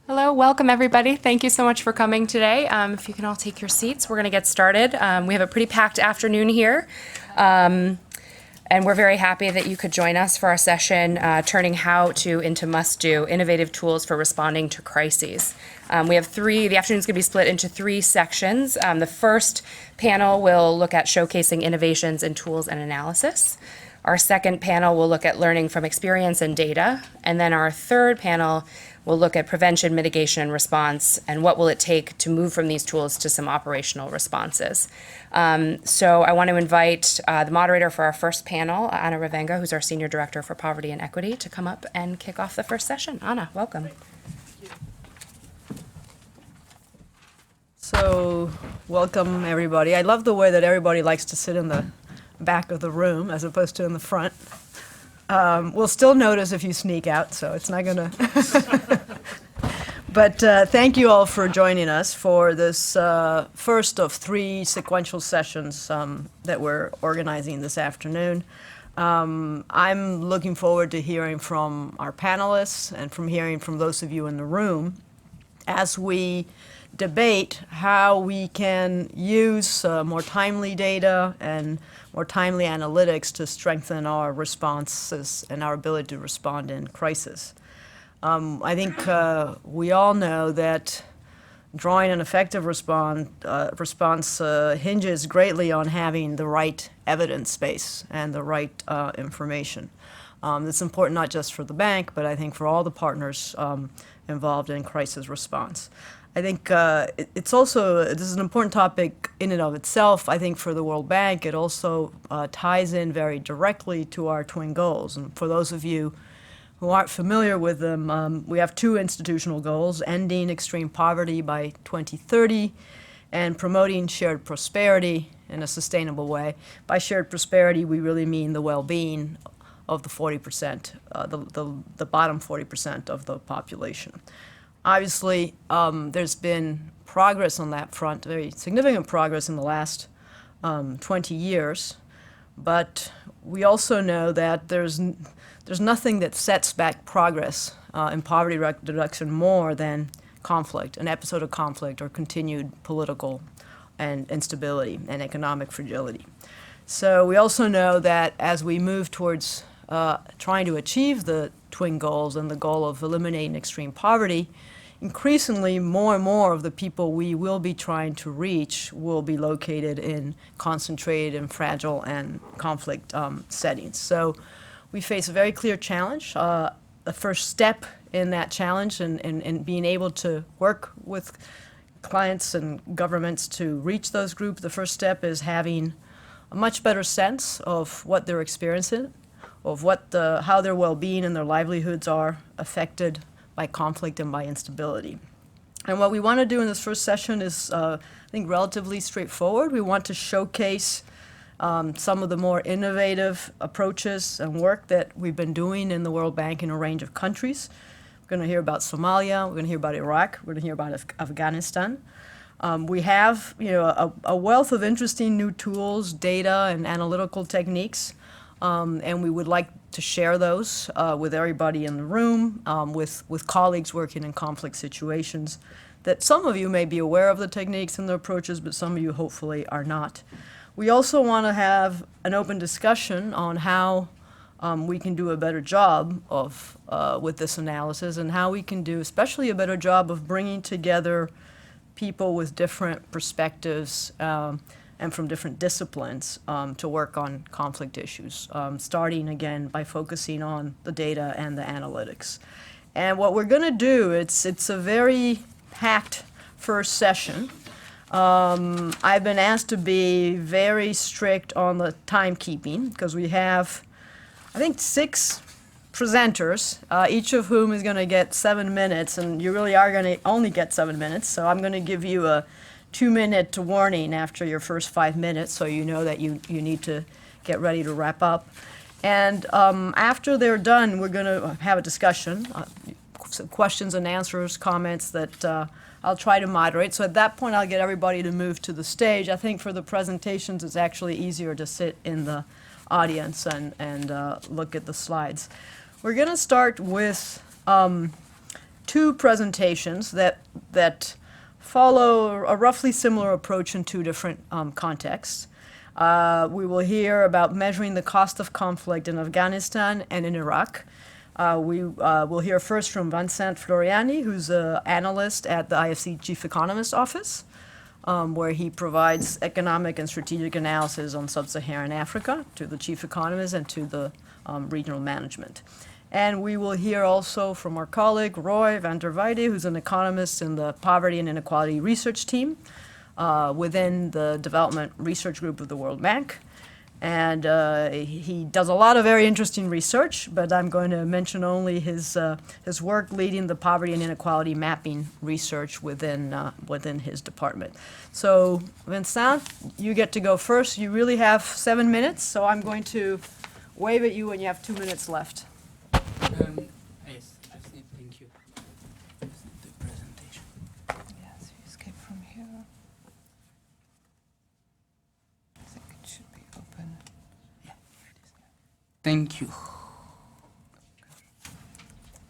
Hello, welcome everybody. Thank you so much for coming today. If you can all take your seats, we're going to get started. We have a pretty packed afternoon here, and we're very happy that you could join us for our session, Turning How to into Must Do, Innovative Tools for Responding to Crises. The afternoon's going to be split into three sections. The first panel will look at showcasing innovations in tools and analysis. Our second panel will look at learning from experience and data. And then our third panel will look at prevention, mitigation, and response, and what will it take to move from these tools to some operational responses. So I want to invite the moderator for our first panel, Anna Ravenga, who's our Senior Director for Poverty and Equity, to come up and kick off the first session. Anna, welcome. So, welcome everybody. I love the way that everybody likes to sit in the back of the room as opposed to in the front. We'll still notice if you sneak out, so it's not gonna. But thank you all for joining us for this first of three sequential sessions that we're organizing this afternoon. I'm looking forward to hearing from our panelists and from hearing from those of you in the room as we debate how we can use more timely data and more timely analytics to strengthen our responses and our ability to respond in crisis. I think we all know that drawing an effective response hinges greatly on having the right evidence base and the right information. It's important not just for the bank, but I think for all the partners involved in crisis response. I think this is an important topic in and of itself. I think for the World Bank, it also ties in very directly to our twin goals. And for those of you who aren't familiar with them, we have two institutional goals: ending extreme poverty by 2030 and promoting shared prosperity in a sustainable way. By shared prosperity, we really mean the well-being of the 40%, the bottom 40% of the population. Obviously, there's been progress on that front, very significant progress in the last 20 years, but we also know that there's nothing that sets back progress in poverty reduction more than conflict, an episode of conflict or continued political and instability and economic fragility. So we also know that as we move towards trying to achieve the twin goals and the goal of eliminating extreme poverty, increasingly more and more of the people we will be trying to reach will be located in concentrated and fragile and conflict settings. So we face a very clear challenge. The first step in that challenge and being able to work with clients and governments to reach those groups, the first step is having a much better sense of what they're experiencing, of how their well-being and their livelihoods are affected by conflict and by instability. And what we want to do in this first session is, I think, relatively straightforward. We want to showcase some of the more innovative approaches and work that we've been doing in the World Bank in a range of countries. We're going to hear about Somalia, we're going to hear about Iraq, we're going to hear about Afghanistan. We have a wealth of interesting new tools, data, and analytical techniques. And we would like to share those with everybody in the room, with colleagues working in conflict situations, that some of you may be aware of the techniques and the approaches, but some of you hopefully are not. We also want to have an open discussion on how we can do a better job with this analysis and how we can do especially a better job of bringing together people with different perspectives and from different disciplines to work on conflict issues, starting again by focusing on the data and the analytics. And what we're going to do, it's a very packed first session. I've been asked to be very strict on the timekeeping because we have, I think, 6 presenters, each of whom is going to get 7 minutes, and you really are going to only get 7 minutes, so I'm going to give you a 2-minute warning after your first 5 minutes, so you know that you need to get ready to wrap up. And after they're done, we're going to have a discussion, questions and answers, comments that I'll try to moderate. So at that point, I'll get everybody to move to the stage. I think for the presentations, it's actually easier to sit in the audience and look at the slides. We're going to start with two presentations that follow a roughly similar approach in two different contexts. We will hear about measuring the cost of conflict in Afghanistan and in Iraq. We will hear first from Vincent Floriani, who's an analyst at the IFC Chief Economist Office, where he provides economic and strategic analysis on sub-Saharan Africa to the chief economist and to the regional management. And we will hear also from our colleague Roy van der Weide, who's an economist in the Poverty and Inequality Research Team within the Development Research Group of the World Bank. And he does a lot of very interesting research, but I'm going to mention only his work leading the poverty and inequality mapping research within his department. So, Vincent, you get to go first. You really have 7 minutes, so I'm going to wave at you when you have 2 minutes left. Yes, I see. Thank you. The presentation. Yes, you escape from here. I think it should be open. Yeah, here it is. Thank you.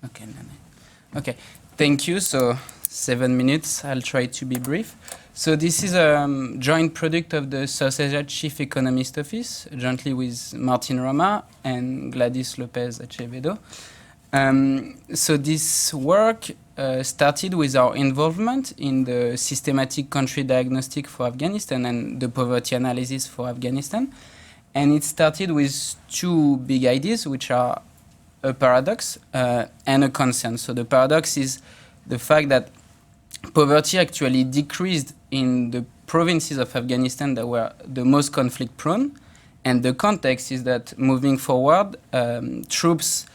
Okay, okay. Thank you. So 7 minutes. I'll try to be brief. So this is a joint product of the South Asia Chief Economist Office, jointly with Martin Roma and Gladys Lopez Acevedo. So this work started with our involvement in the systematic country diagnostic for Afghanistan and the poverty analysis for Afghanistan. And it started with two big ideas, which are a paradox and a concern. So the paradox is the fact that poverty actually decreased in the provinces of Afghanistan that were the most conflict prone. And the context is that moving forward, troops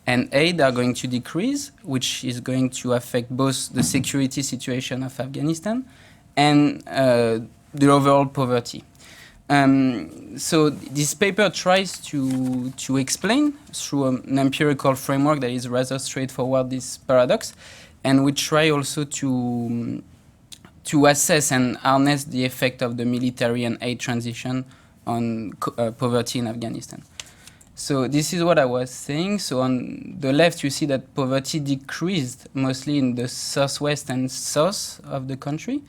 and aid are going to decrease, which is going to affect both the security situation of Afghanistan and the overall poverty. So this paper tries to explain through an empirical framework that is rather straightforward this paradox, and we try also to assess and harness the effect of the military and aid transition on poverty in Afghanistan. So this is what I was saying. So on the left, you see that poverty decreased mostly in the southwest and south of the country.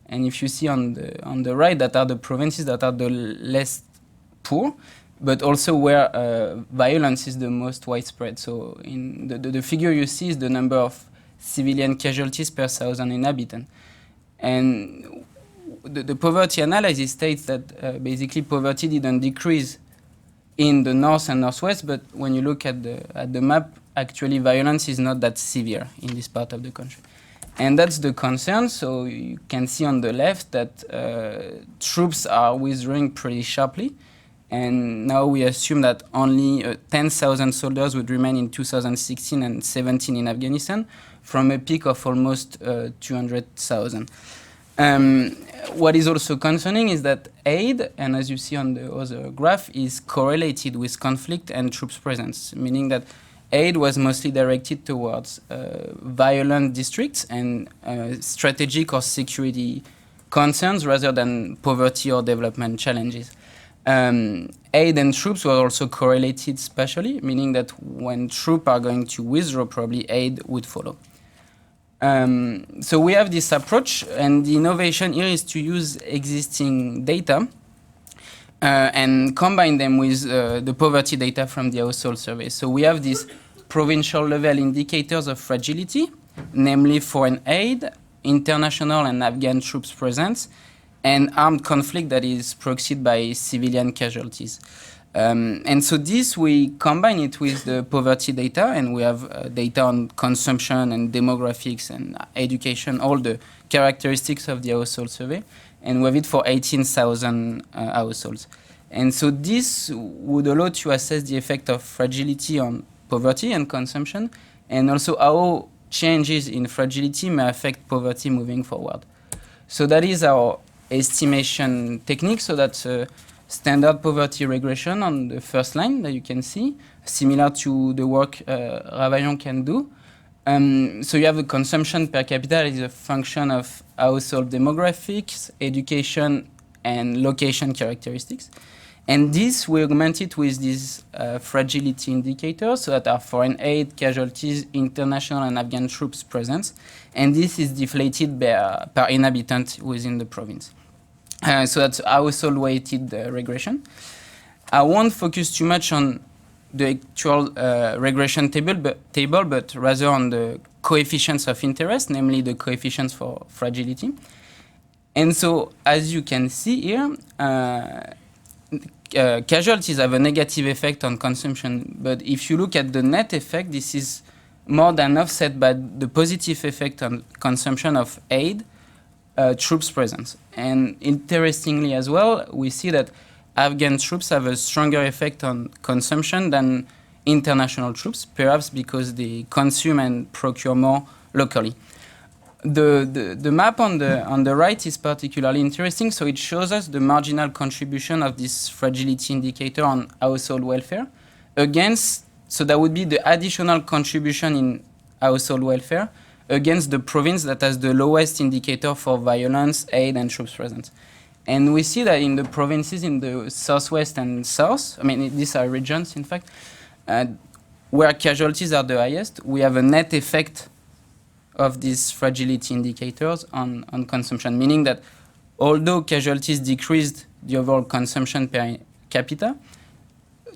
And if you see on the right, that are the provinces that are the less poor, but also where violence is the most widespread. So in the figure you see is the number of civilian casualties per 1,000 inhabitants. And the poverty analysis states that basically poverty didn't decrease in the north and northwest, but when you look at the map, actually violence is not that severe in this part of the country. And that's the concern. So you can see on the left that troops are withdrawing pretty sharply. And now we assume that only 10,000 soldiers would remain in 2016 and 17 in Afghanistan, from a peak of almost 200,000. What is also concerning is that aid, and as you see on the other graph, is correlated with conflict and troops presence, meaning that aid was mostly directed towards violent districts and strategic or security concerns rather than poverty or development challenges. Aid and troops were also correlated spatially, meaning that when troops are going to withdraw, probably aid would follow. So we have this approach, and the innovation here is to use existing data and combine them with the poverty data from the household survey. So we have these provincial level indicators of fragility, namely foreign aid, international and Afghan troops presence, and armed conflict that is proxied by civilian casualties. And so this, we combine it with the poverty data, and we have data on consumption and demographics and education, all the characteristics of the household survey, and we have it for 18,000 households. And so this would allow to assess the effect of fragility on poverty and consumption, and also how changes in fragility may affect poverty moving forward. So that is our estimation technique. So that's standard poverty regression on the first line that you can see, similar to the work Ravaillon can do. So you have a consumption per capita that is a function of household demographics, education, and location characteristics. And this, we augment it with these fragility indicators, so that are foreign aid, casualties, international and Afghan troops presence. And this is deflated per inhabitant within the province. So that's household-weighted regression. I won't focus too much on the actual regression table, but rather on the coefficients of interest, namely the coefficients for fragility. And so, as you can see here, casualties have a negative effect on consumption. But if you look at the net effect, this is more than offset by the positive effect on consumption of aid, troops presence. And interestingly as well, we see that Afghan troops have a stronger effect on consumption than international troops, perhaps because they consume and procure more locally. The map on the right is particularly interesting, so it shows us the marginal contribution of this fragility indicator on household welfare against, so that would be the additional contribution in household welfare against the province that has the lowest indicator for violence, aid, and troops presence. And we see that in the provinces in the southwest and south, I mean, these are regions, in fact, where casualties are the highest, we have a net effect of these fragility indicators on consumption, meaning that although casualties decreased the overall consumption per capita,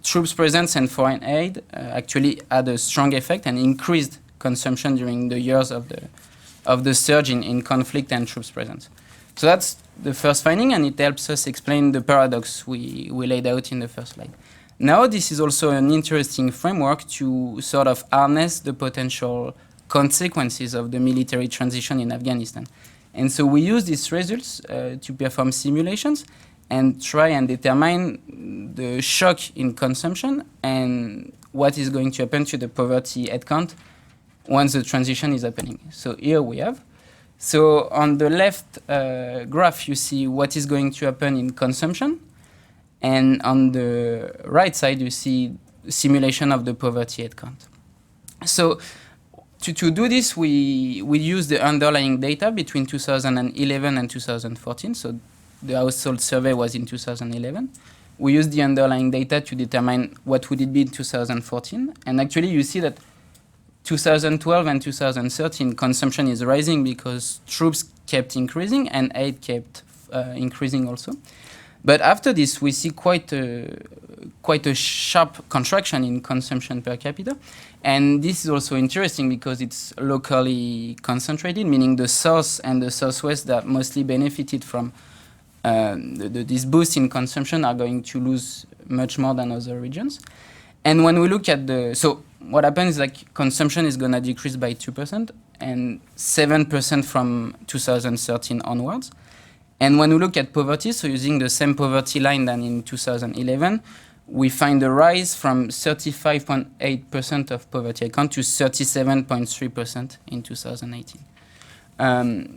troops presence and foreign aid actually had a strong effect and increased consumption during the years of the surge in conflict and troops presence. So that's the first finding, and it helps us explain the paradox we laid out in the first slide. Now, this is also an interesting framework to sort of harness the potential consequences of the military transition in Afghanistan. And so we use these results to perform simulations and try and determine the shock in consumption and what is going to happen to the poverty headcount once the transition is happening. So here we have. So on the left graph, you see what is going to happen in consumption. And on the right side, you see simulation of the poverty headcount. So to do this, we use the underlying data between 2011 and 2014. So the household survey was in 2011. We used the underlying data to determine what would it be in 2014. And actually, you see that 2012 and 2013, consumption is rising because troops kept increasing and aid kept increasing also. But after this, we see quite a sharp contraction in consumption per capita. And this is also interesting because it's locally concentrated, meaning the south and the southwest that mostly benefited from this boost in consumption are going to lose much more than other regions. And when we look at so what happens is like consumption is going to decrease by 2% and 7% from 2013 onwards. And when we look at poverty, so using the same poverty line than in 2011, we find a rise from 35.8% of poverty account to 37.3% in 2018.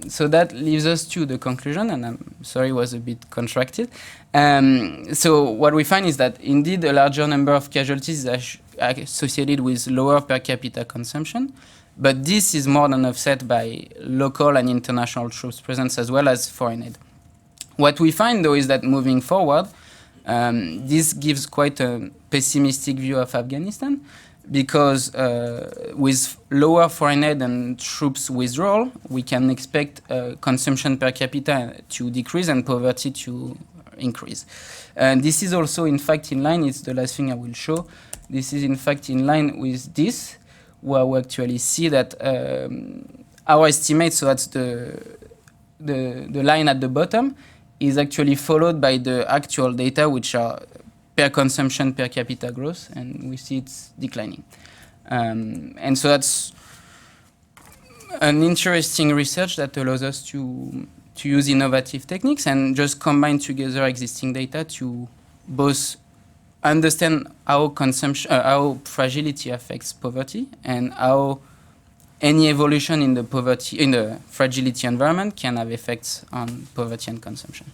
So that leaves us to the conclusion, and I'm sorry it was a bit contracted. So what we find is that indeed a larger number of casualties are associated with lower per capita consumption, but this is more than offset by local and international troops presence as well as foreign aid. What we find though is that moving forward, this gives quite a pessimistic view of Afghanistan because with lower foreign aid and troops withdrawal, we can expect consumption per capita to decrease and poverty to increase. And this is also in fact in line, it's the last thing I will show, this is in fact in line with this, where we actually see that our estimate, so that's the line at the bottom, is actually followed by the actual data, which are per consumption per capita growth, and we see it's declining. And so that's an interesting research that allows us to use innovative techniques and just combine together existing data to both understand how consumption, how fragility affects poverty, and how any evolution in the poverty, in the fragility environment can have effects on poverty and consumption.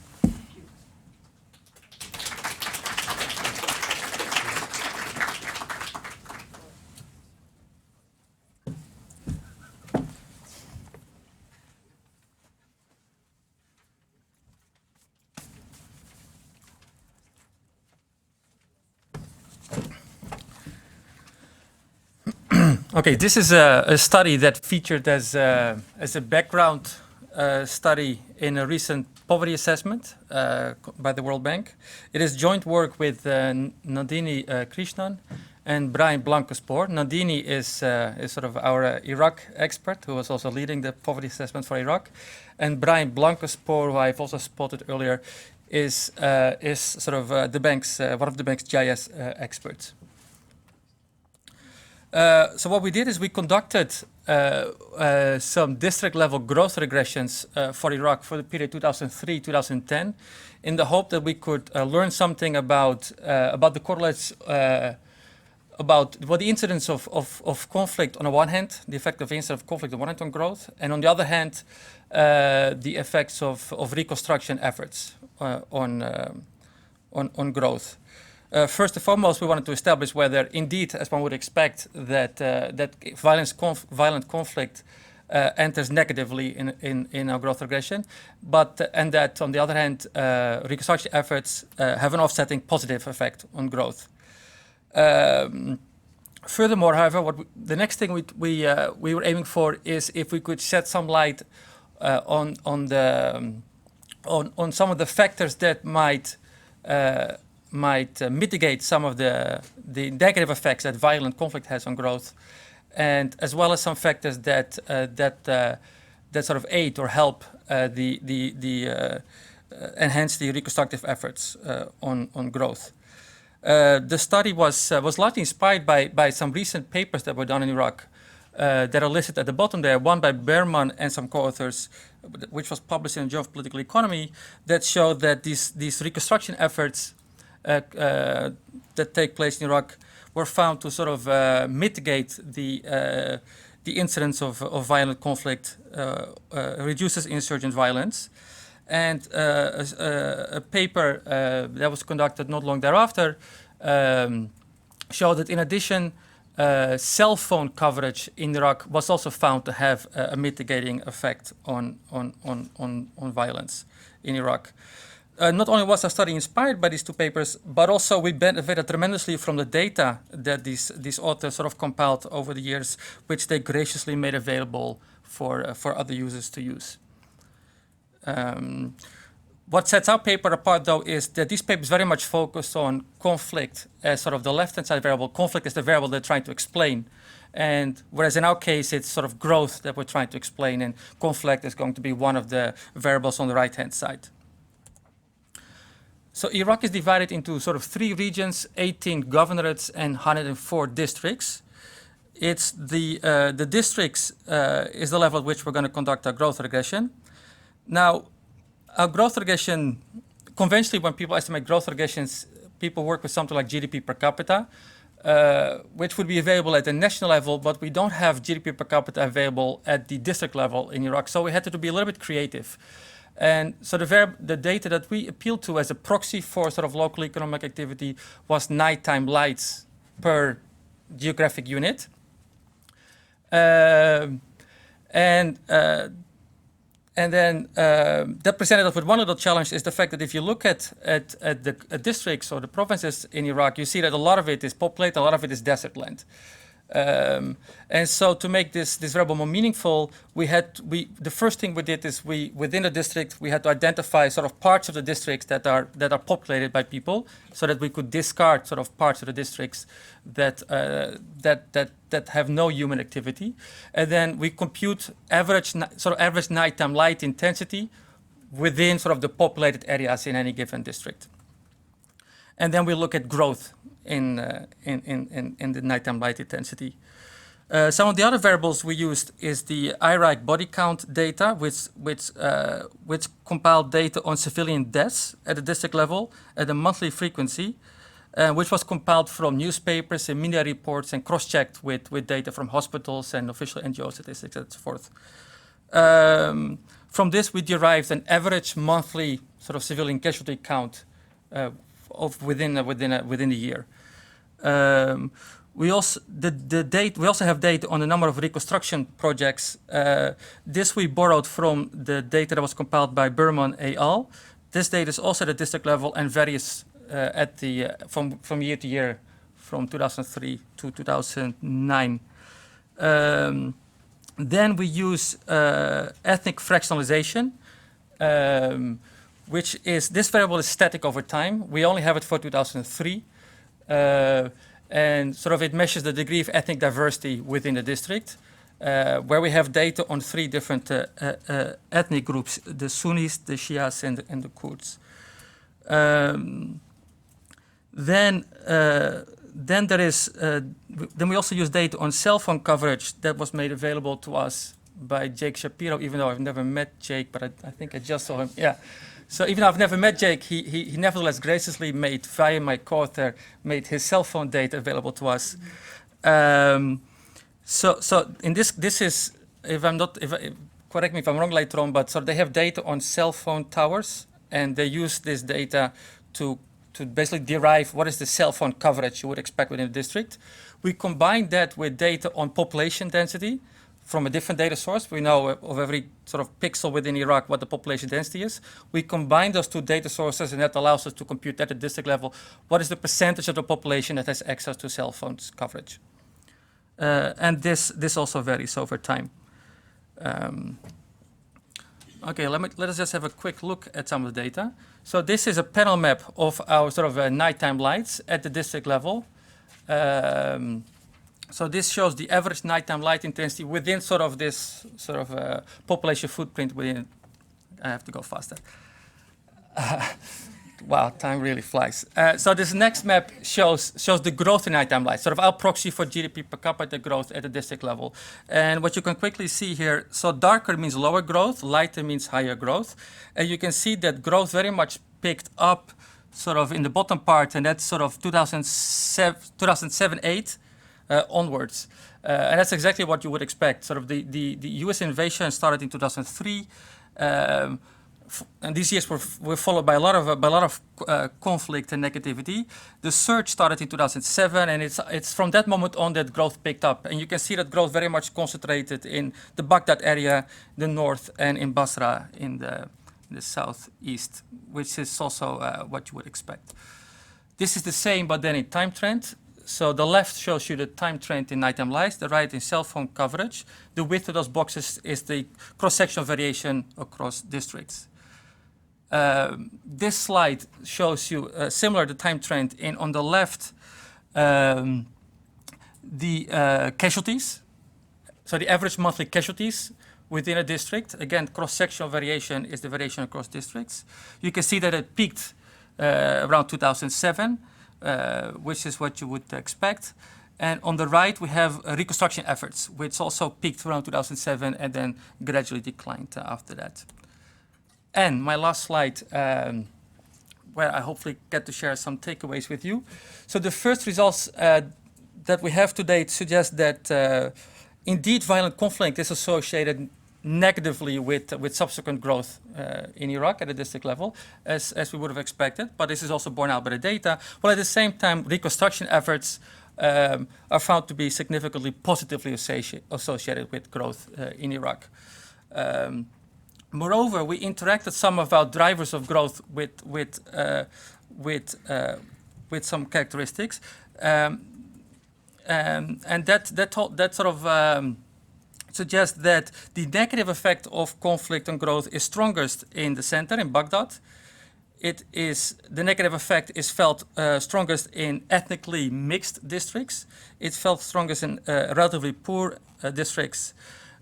Okay, this is a study that featured as a background study in a recent poverty assessment by the World Bank. It is joint work with Nandini Krishnan and Brian Blankenspor. Nandini is sort of our Iraq expert, who was also leading the poverty assessment for Iraq, and Brian Blankenspor, who I've also spotted earlier, is sort of the bank's one of the bank's GIS experts. So what we did is we conducted some district-level growth regressions for Iraq for the period 2003-2010, in the hope that we could learn something about the correlates, about what the incidence of conflict on the one hand, the effect of incidence of conflict on one hand on growth, and on the other hand, the effects of reconstruction efforts on growth. First and foremost, we wanted to establish whether, indeed, as one would expect, that violent conflict enters negatively in our growth regression, and that, on the other hand, reconstruction efforts have an offsetting positive effect on growth. Furthermore, however, the next thing we were aiming for is if we could shed some light on some of the factors that might mitigate some of the negative effects that violent conflict has on growth, and as well as some factors that sort of aid or help enhance the reconstructive efforts on growth. The study was largely inspired by some recent papers that were done in Iraq that are listed at the bottom there, one by Berman and some co-authors, which was published in the Journal of Political Economy, that showed that these reconstruction efforts that take place in Iraq were found to sort of mitigate the incidence of violent conflict, reduces insurgent violence. And a paper that was conducted not long thereafter showed that in addition, cell phone coverage in Iraq was also found to have a mitigating effect on violence in Iraq. Not only was our study inspired by these two papers, but also we benefited tremendously from the data that these authors sort of compiled over the years, which they graciously made available for other users to use. What sets our paper apart, though, is that these papers very much focus on conflict as sort of the left-hand side variable. Conflict is the variable they're trying to explain. And whereas in our case, it's sort of growth that we're trying to explain, and conflict is going to be one of the variables on the right-hand side. So Iraq is divided into sort of 3 regions, 18 governorates, and 104 districts. It's the districts is the level at which we're going to conduct our growth regression. Now, our growth regression, conventionally when people estimate growth regressions, people work with something like GDP per capita, which would be available at the national level, but we don't have GDP per capita available at the district level in Iraq. So we had to be a little bit creative. And so the data that we appealed to as a proxy for sort of local economic activity was nighttime lights per geographic unit. And then that presented us with one little challenge, is the fact that if you look at the districts or the provinces in Iraq, you see that a lot of it is populated, a lot of it is desert land. And so to make this variable more meaningful, the first thing we did is within the district, we had to identify sort of parts of the districts that are populated by people, so that we could discard sort of parts of the districts that have no human activity. And then we compute average nighttime light intensity within sort of the populated areas in any given district. And then we look at growth in the nighttime light intensity. Some of the other variables we used is the Iraq body count data, which compiled data on civilian deaths at the district level at a monthly frequency, which was compiled from newspapers and media reports and cross-checked with data from hospitals and official NGO statistics and so forth. From this, we derived an average monthly sort of civilian casualty count within a year. We also have data on the number of reconstruction projects. This we borrowed from the data that was compiled by Berman et al. This data is also at the district level and varies from year to year, from 2003 to 2009. Then we use ethnic fractionalization, which is, this variable is static over time. We only have it for 2003. And sort of it measures the degree of ethnic diversity within the district, where we have data on 3 different ethnic groups, the Sunnis, the Shias, and the Kurds. Then we also use data on cell phone coverage that was made available to us by Jake Shapiro, even though I've never met Jake, but I think I just saw him. Yeah. So even though I've never met Jake, he nevertheless graciously made, via my co-author, made his cell phone data available to us. So in this is, correct me if I'm wrong later on, but so they have data on cell phone towers, and they use this data to basically derive what is the cell phone coverage you would expect within a district. We combine that with data on population density from a different data source. We know of every sort of pixel within Iraq what the population density is. We combine those 2 data sources, and that allows us to compute at the district level what is the percentage of the population that has access to cell phones coverage. And this also varies over time. Okay, let us just have a quick look at some of the data. So this is a panel map of our sort of nighttime lights at the district level. So this shows the average nighttime light intensity within sort of this sort of population footprint within. I have to go faster. Wow, time really flies. So this next map shows the growth in nighttime light, sort of our proxy for GDP per capita growth at the district level. And what you can quickly see here, so darker means lower growth, lighter means higher growth. And you can see that growth very much picked up sort of in the bottom part, and that's sort of 2007-8 onwards. And that's exactly what you would expect. Sort of the US invasion started in 2003. And these years were followed by a lot of conflict and negativity. The surge started in 2007, and it's from that moment on that growth picked up. And you can see that growth very much concentrated in the Baghdad area, the north, and in Basra in the southeast, which is also what you would expect. This is the same, but then in time trend. So the left shows you the time trend in nighttime lights, the right in cell phone coverage. The width of those boxes is the cross-sectional variation across districts. This slide shows you similar to time trend in, on the left, the casualties. So the average monthly casualties within a district. Again, cross-sectional variation is the variation across districts. You can see that it peaked around 2007, which is what you would expect. And on the right, we have reconstruction efforts, which also peaked around 2007 and then gradually declined after that. And my last slide, where I hopefully get to share some takeaways with you. So the first results that we have to date suggest that indeed violent conflict is associated negatively with subsequent growth in Iraq at the district level, as we would have expected. But this is also borne out by the data. While at the same time, reconstruction efforts are found to be significantly positively associated with growth in Iraq. Moreover, we interacted some of our drivers of growth with some characteristics, and that sort of suggests that the negative effect of conflict on growth is strongest in the center, in Baghdad. The negative effect is felt strongest in ethnically mixed districts. It's felt strongest in relatively poor districts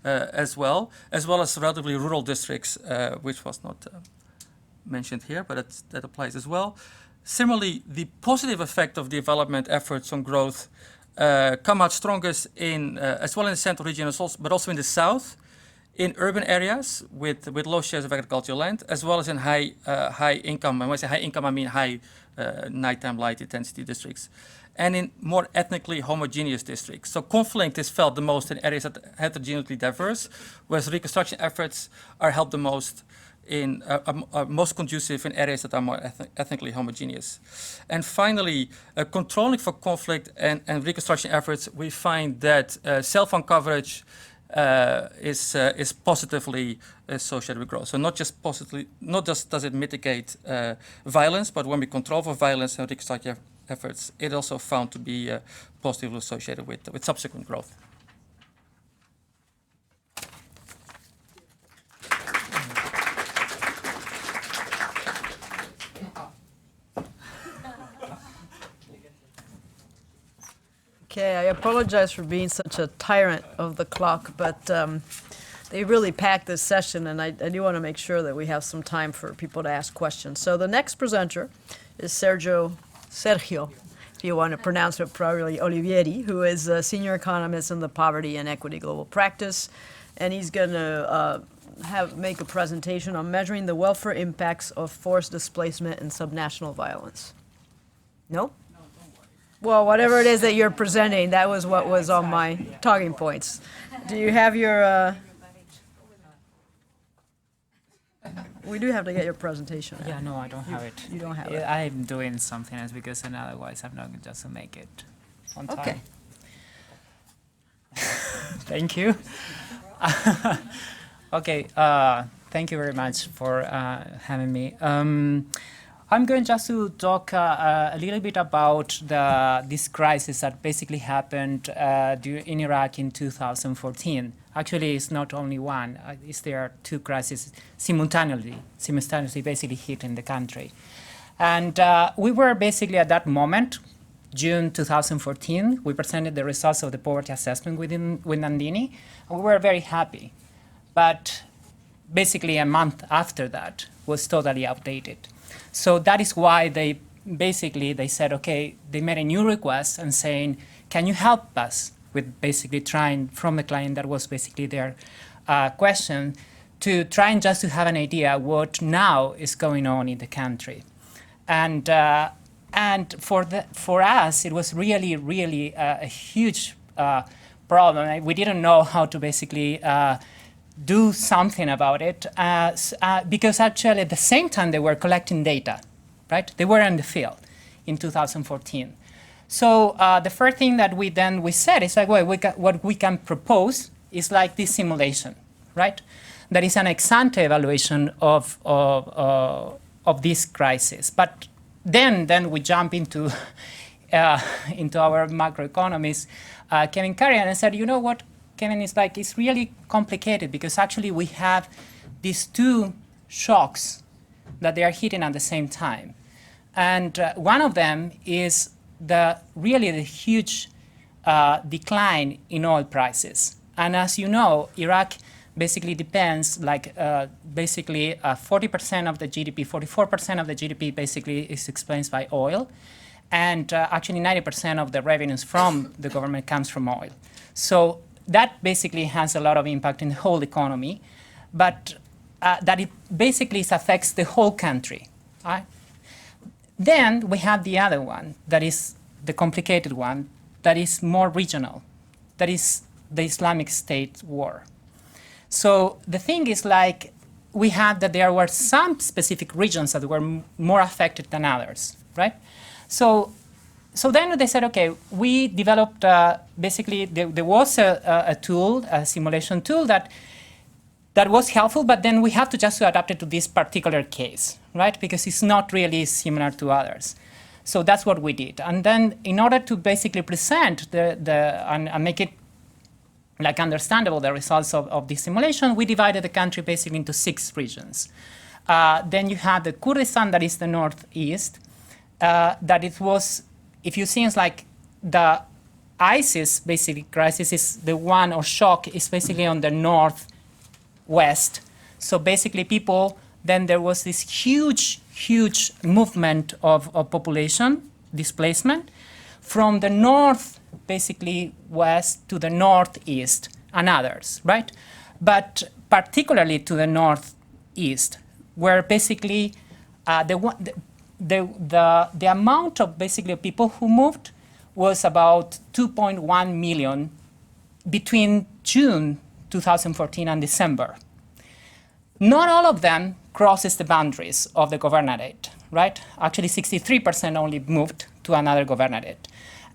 as well as relatively rural districts, which was not mentioned here, but that applies as well. Similarly, the positive effect of development efforts on growth come out strongest in, as well in the central region, but also in the south, in urban areas with low shares of agricultural land, as well as in high income. And when I say high income, I mean high nighttime light intensity districts, and in more ethnically homogeneous districts. So conflict is felt the most in areas that are heterogeneously diverse, whereas reconstruction efforts are helped the most are most conducive in areas that are more ethnically homogeneous. And finally, controlling for conflict and reconstruction efforts, we find that cell phone coverage is positively associated with growth. So not just does it mitigate violence, but when we control for violence and reconstruction efforts, it also found to be positively associated with subsequent growth. Okay, I apologize for being such a tyrant of the clock, but they really packed this session, and I do want to make sure that we have some time for people to ask questions. So the next presenter is Sergio, if you want to pronounce it properly, Olivieri, who is a senior economist in the Poverty and Equity Global Practice, and he's going to make a presentation on measuring the welfare impacts of forced displacement and subnational violence. No? Well, whatever it is that you're presenting, that was what was on my talking points. Do you have your, we do have to get your presentation. Yeah, no, I don't have it. You don't have Yeah, it. I'm doing something else because then otherwise I'm not going to just make it on time. Okay. Thank you. Okay, thank you very much for having me. I'm going just to talk a little bit about this crisis that basically happened in Iraq in 2014. Actually, it's not only one. There are two crises simultaneously basically hitting the country. And we were basically at that moment, June 2014, we presented the results of the poverty assessment with Nandini, and we were very happy. But basically a month after that was totally outdated. So that is why they said, okay, they made a new request and saying, can you help us with basically trying from the client, that was basically their question, to try and just to have an idea what now is going on in the country. And for us, it was really, really a huge problem. We didn't know how to basically do something about it because actually at the same time they were collecting data, right? They were in the field in 2014. So the first thing that we said is like, well, what we can propose is like this simulation, right? That is an ex-ante evaluation of this crisis. But then we jump into our macroeconomist, Kevin Carrion, and said, you know what, Kevin, it's really complicated because actually we have these two shocks that they are hitting at the same time. And one of them is the huge decline in oil prices. And as you know, Iraq basically depends, basically 40% of the GDP, 44% of the GDP basically is explained by oil. And actually 90% of the revenues from the government comes from oil. So that basically has a lot of impact in the whole economy, but that it basically affects the whole country. Right? Then we have the other one, that is the complicated one, that is more regional, that is the Islamic State war. So the thing is we have that there were some specific regions that were more affected than others, right? So then they said, okay, we developed, basically, there was a tool, a simulation tool that was helpful, but then we have to just adapt it to this particular case, right? Because it's not really similar to others. So that's what we did. And then in order to basically present and make it understandable, the results of this simulation, we divided the country basically into 6 regions. Then you have the Kurdistan, that is the northeast, that it was, if you see, it's like the ISIS basically crisis is the one, or shock is basically on the northwest. So basically then there was this huge movement of population displacement from the north, basically west, to the northeast and others, right? But particularly to the northeast, where basically the amount of basically people who moved was about 2.1 million between June 2014 and December. Not all of them crosses the boundaries of the governorate, right? Actually, 63% only moved to another governorate.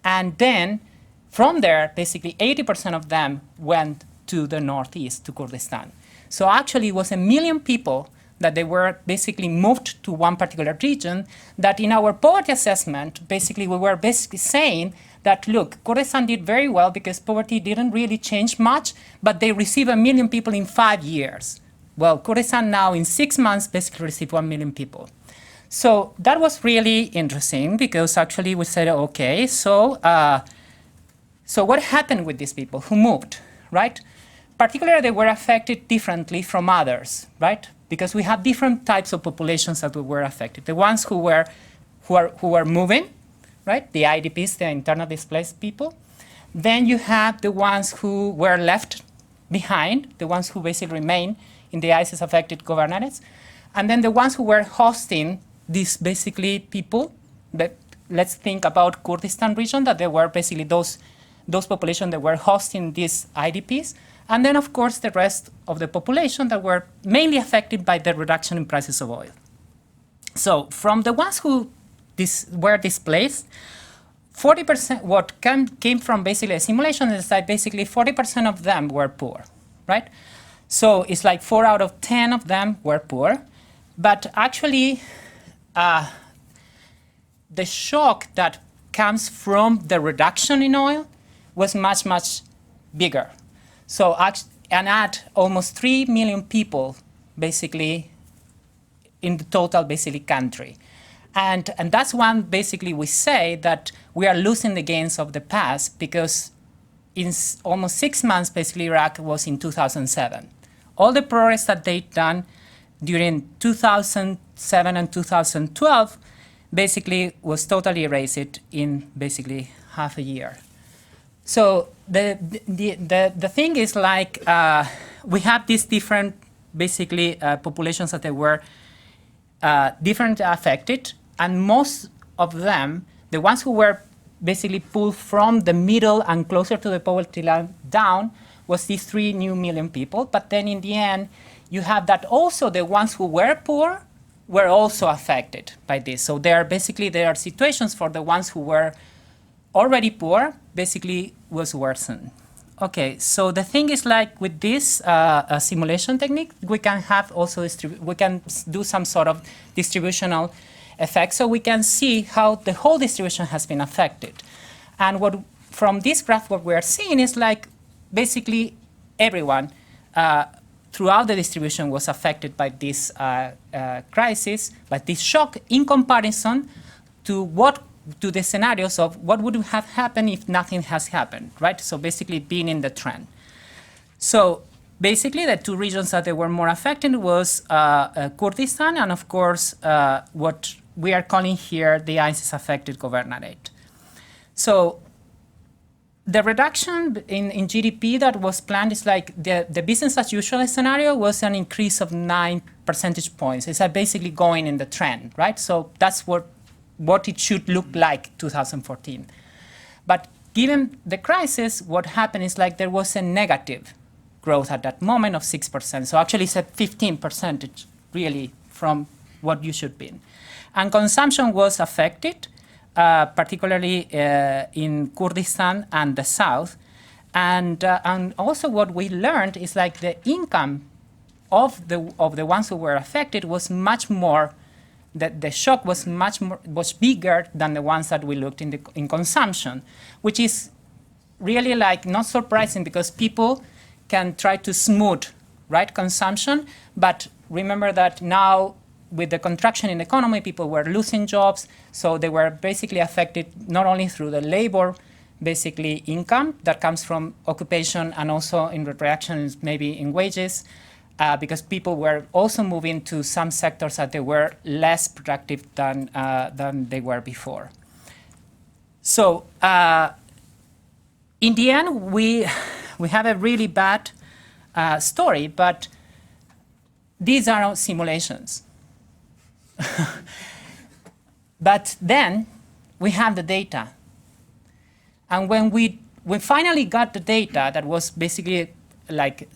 And then from there, basically 80% of them went to the northeast, to Kurdistan. So actually it was 1 million people that they were basically moved to one particular region, that in our poverty assessment, basically we were basically saying that, look, Kurdistan did very well because poverty didn't really change much, but they received 1 million people in 5 years. Well, Kurdistan now in 6 months basically received 1 million people. So that was really interesting because actually we said, okay, so So what happened with these people who moved, right? Particularly, they were affected differently from others, right? Because we have different types of populations that were affected. The ones who were moving, right? The IDPs, the internal displaced people. Then you have the ones who were left behind, the ones who basically remain in the ISIS-affected governorates. And then the ones who were hosting these basically people. That, let's think about Kurdistan region, that there were basically those populations that were hosting these IDPs. And then, of course, the rest of the population that were mainly affected by the reduction in prices of oil. So from the ones who were displaced, 40%, what came from basically a simulation is that basically 40% of them were poor, right? So it's like 4 out of 10 of them were poor. But actually, the shock that comes from the reduction in oil was much, much bigger. So, and add almost 3 million people, basically, in the total, basically, country. And that's when, basically, we say that we are losing the gains of the past because in almost 6 months, basically, Iraq was in 2007. All the progress that they'd done during 2007 and 2012 basically was totally erased in basically half a year. So the thing is like we have these different basically populations that they were different affected, and most of them, the ones who were basically pulled from the middle and closer to the poverty line down, was these 3 million people. But then in the end, you have that also the ones who were poor were also affected by this. So there are situations for the ones who were already poor, basically was worsened. Okay, so the thing is like with this simulation technique, we can have also, we can do some sort of distributional effect, so we can see how the whole distribution has been affected. And what from this graph, what we're seeing is like basically everyone throughout the distribution was affected by this crisis, by this shock in comparison to the scenarios of what would have happened if nothing has happened, right? So basically being in the trend. So basically the 2 regions that they were more affected was Kurdistan and of course what we are calling here the ISIS-affected governorate. So the reduction in GDP that was planned is like the business as usual scenario was an increase of 9 percentage points. It's basically going in the trend, right? So that's what it should look like 2014. But given the crisis, what happened is like there was a negative growth at that moment of 6%. So actually it's a 15% really from what you should be. And consumption was affected, particularly in Kurdistan and the south. And also what we learned is like the income of the ones who were affected was much more, the shock was was bigger than the ones that we looked in consumption, which is really like not surprising because people can try to smooth, right, consumption. But remember that now with the contraction in the economy, people were losing jobs, so they were basically affected not only through the labor, basically income that comes from occupation and also in reactions maybe in wages, because people were also moving to some sectors that they were less productive than they were before. So in the end, we have a really bad story, but these are simulations. But then we have the data. And when we finally got the data, that was basically like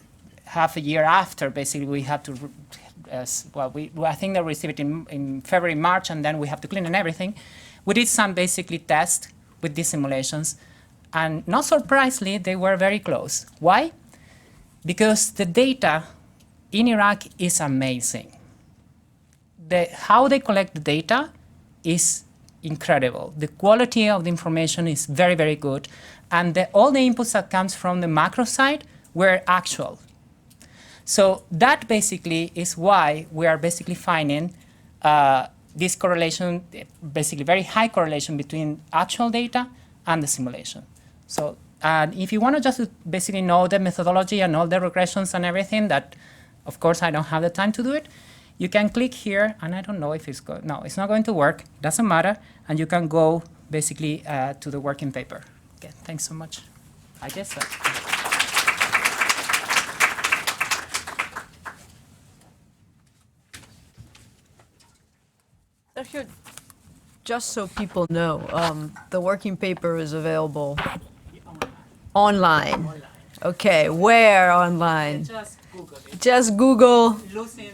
half a year after, basically we had to, I think they received it in February, March, and then we have to clean and everything. We did some basically tests with these simulations, and not surprisingly, they were very close. Why? Because the data in Iraq is amazing. How they collect the data is incredible. The quality of the information is very, very good. And all the inputs that comes from the macro side were actual. So that basically is why we are basically finding this correlation, basically very high correlation between actual data and the simulation. So And if you want to just basically know the methodology and all the regressions and everything, that, of course, I don't have the time to do it, you can click here, and I don't know if it's going, no, it's not going to work, doesn't matter, and you can go basically to the working paper. Okay, thanks so much. I guess so. Sergio, just so people know, the working paper is available online. Okay, where online? Just Google it. Just Google Losing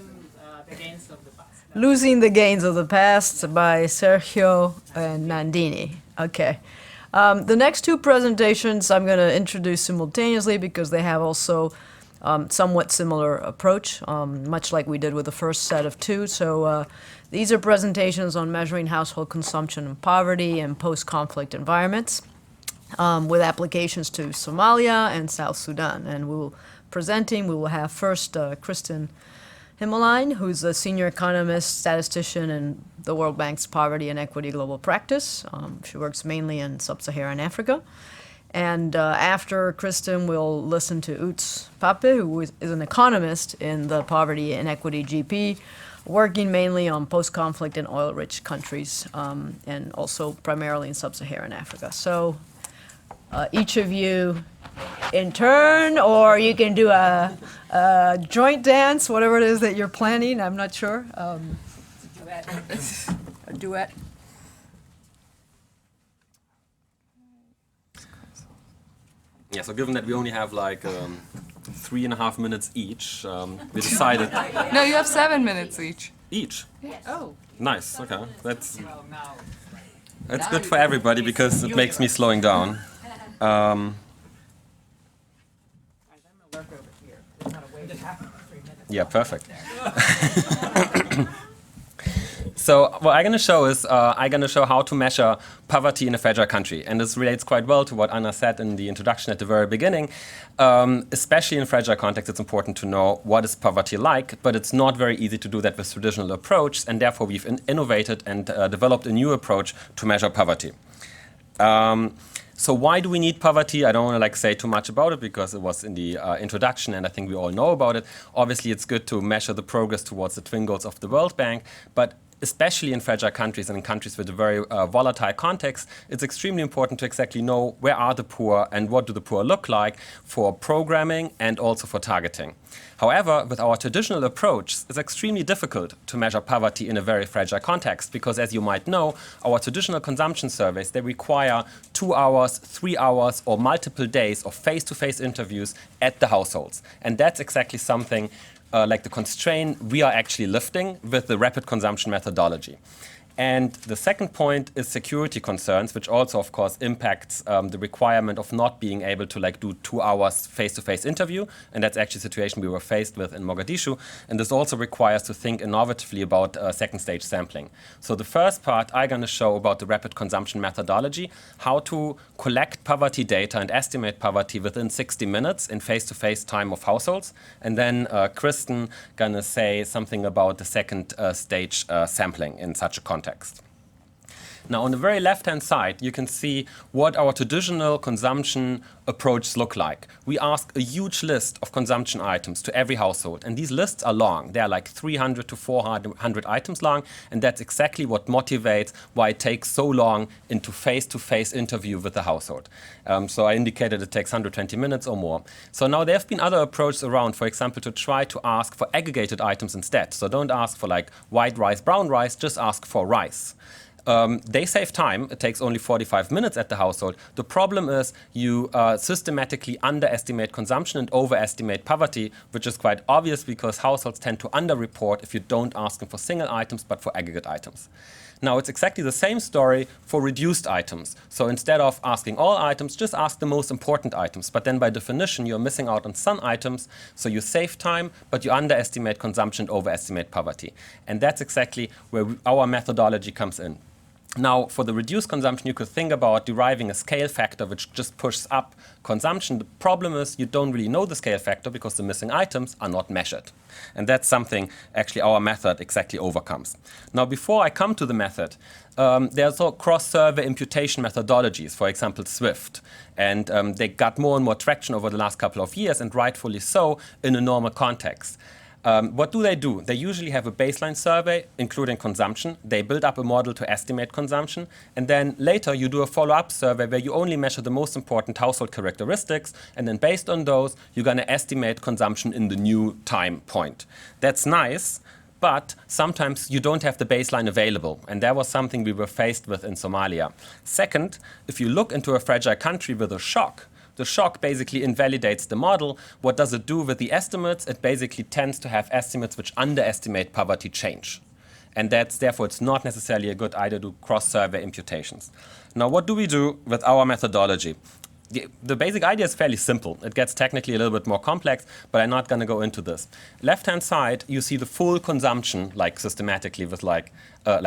the gains of the past. Losing the Gains of the Past by Sergio and Nandini. Okay. The next two presentations I'm going to introduce simultaneously because they have also somewhat similar approach, much like we did with the first set of two. So these are presentations on measuring household consumption and poverty in post-conflict environments with applications to Somalia and South Sudan. And we will have first Kristen Himmeline, who's a senior economist, statistician in the World Bank's Poverty and Equity Global Practice. She works mainly in sub-Saharan Africa. And after Kristen, we'll listen to Utz Pape, who is an economist in the Poverty and Equity GP, working mainly on post-conflict and oil-rich countries, and also primarily in sub-Saharan Africa. So each of you in turn, or you can do a joint dance, whatever it is that you're planning, I'm not sure. A duet. Yeah, so given that we only have like 3.5 minutes each, we decided... No, you have 7 minutes each. Each? Oh. Nice, okay. That's good for everybody because it makes me slowing down. Yeah, perfect. So what I'm going to show is I'm going to show how to measure poverty in a fragile country. And this relates quite well to what Anna said in the introduction at the very beginning. Especially in fragile context, it's important to know what is poverty like, but it's not very easy to do that with traditional approach, and therefore we've innovated and developed a new approach to measure poverty. So why do we need poverty? I don't want to say too much about it because it was in the introduction and I think we all know about it. Obviously, it's good to measure the progress towards the twin goals of the World Bank, but especially in fragile countries and in countries with a very volatile context, it's extremely important to exactly know where are the poor and what do the poor look like for programming and also for targeting. However, with our traditional approach, it's extremely difficult to measure poverty in a very fragile context because, as you might know, our traditional consumption surveys, they require 2 hours, 3 hours, or multiple days of face-to-face interviews at the households. And that's exactly something like the constraint we are actually lifting with the rapid consumption methodology. And the second point is security concerns, which also, of course, impacts the requirement of not being able to do 2 hours face-to-face interview. And that's actually a situation we were faced with in Mogadishu. And this also requires to think innovatively about second-stage sampling. So the first part, I'm going to show about the rapid consumption methodology, how to collect poverty data and estimate poverty within 60 minutes in face-to-face time of households. And then Kristen going to say something about the second stage sampling in such a context. Now, on the very left-hand side, you can see what our traditional consumption approaches look like. We ask a huge list of consumption items to every household, and these lists are long. They are like 300 to 400 items long, and that's exactly what motivates why it takes so long into face-to-face interview with the household. So I indicated it takes 120 minutes or more. So now there have been other approaches around, for example, to try to ask for aggregated items instead. So don't ask for white rice, brown rice, just ask for rice. They save time. It takes only 45 minutes at the household. The problem is you systematically underestimate consumption and overestimate poverty, which is quite obvious because households tend to underreport if you don't ask them for single items but for aggregate items. Now, it's exactly the same story for reduced items. So instead of asking all items, just ask the most important items. But then by definition, you're missing out on some items. So you save time, but you underestimate consumption and overestimate poverty. And that's exactly where our methodology comes in. Now, for the reduced consumption, you could think about deriving a scale factor which just pushes up consumption. The problem is you don't really know the scale factor because the missing items are not measured. And that's something actually our method exactly overcomes. Now, before I come to the method, there's also cross-survey imputation methodologies, for example, SWIFT. And they got more and more traction over the last couple of years, and rightfully so, in a normal context. What do? They usually have a baseline survey, including consumption. They build up a model to estimate consumption. And then later, you do a follow-up survey where you only measure the most important household characteristics. And then based on those, you're going to estimate consumption in the new time point. That's nice. But sometimes you don't have the baseline available. And that was something we were faced with in Somalia. Second, if you look into a fragile country with a shock, the shock basically invalidates the model. What does it do with the estimates? It basically tends to have estimates which underestimate poverty change. And therefore, it's not necessarily a good idea to cross-survey imputations. Now, what do we do with our methodology? The basic idea is fairly simple. It gets technically a little bit more complex, but I'm not going to go into this. Left-hand side, you see the full consumption, like systematically with like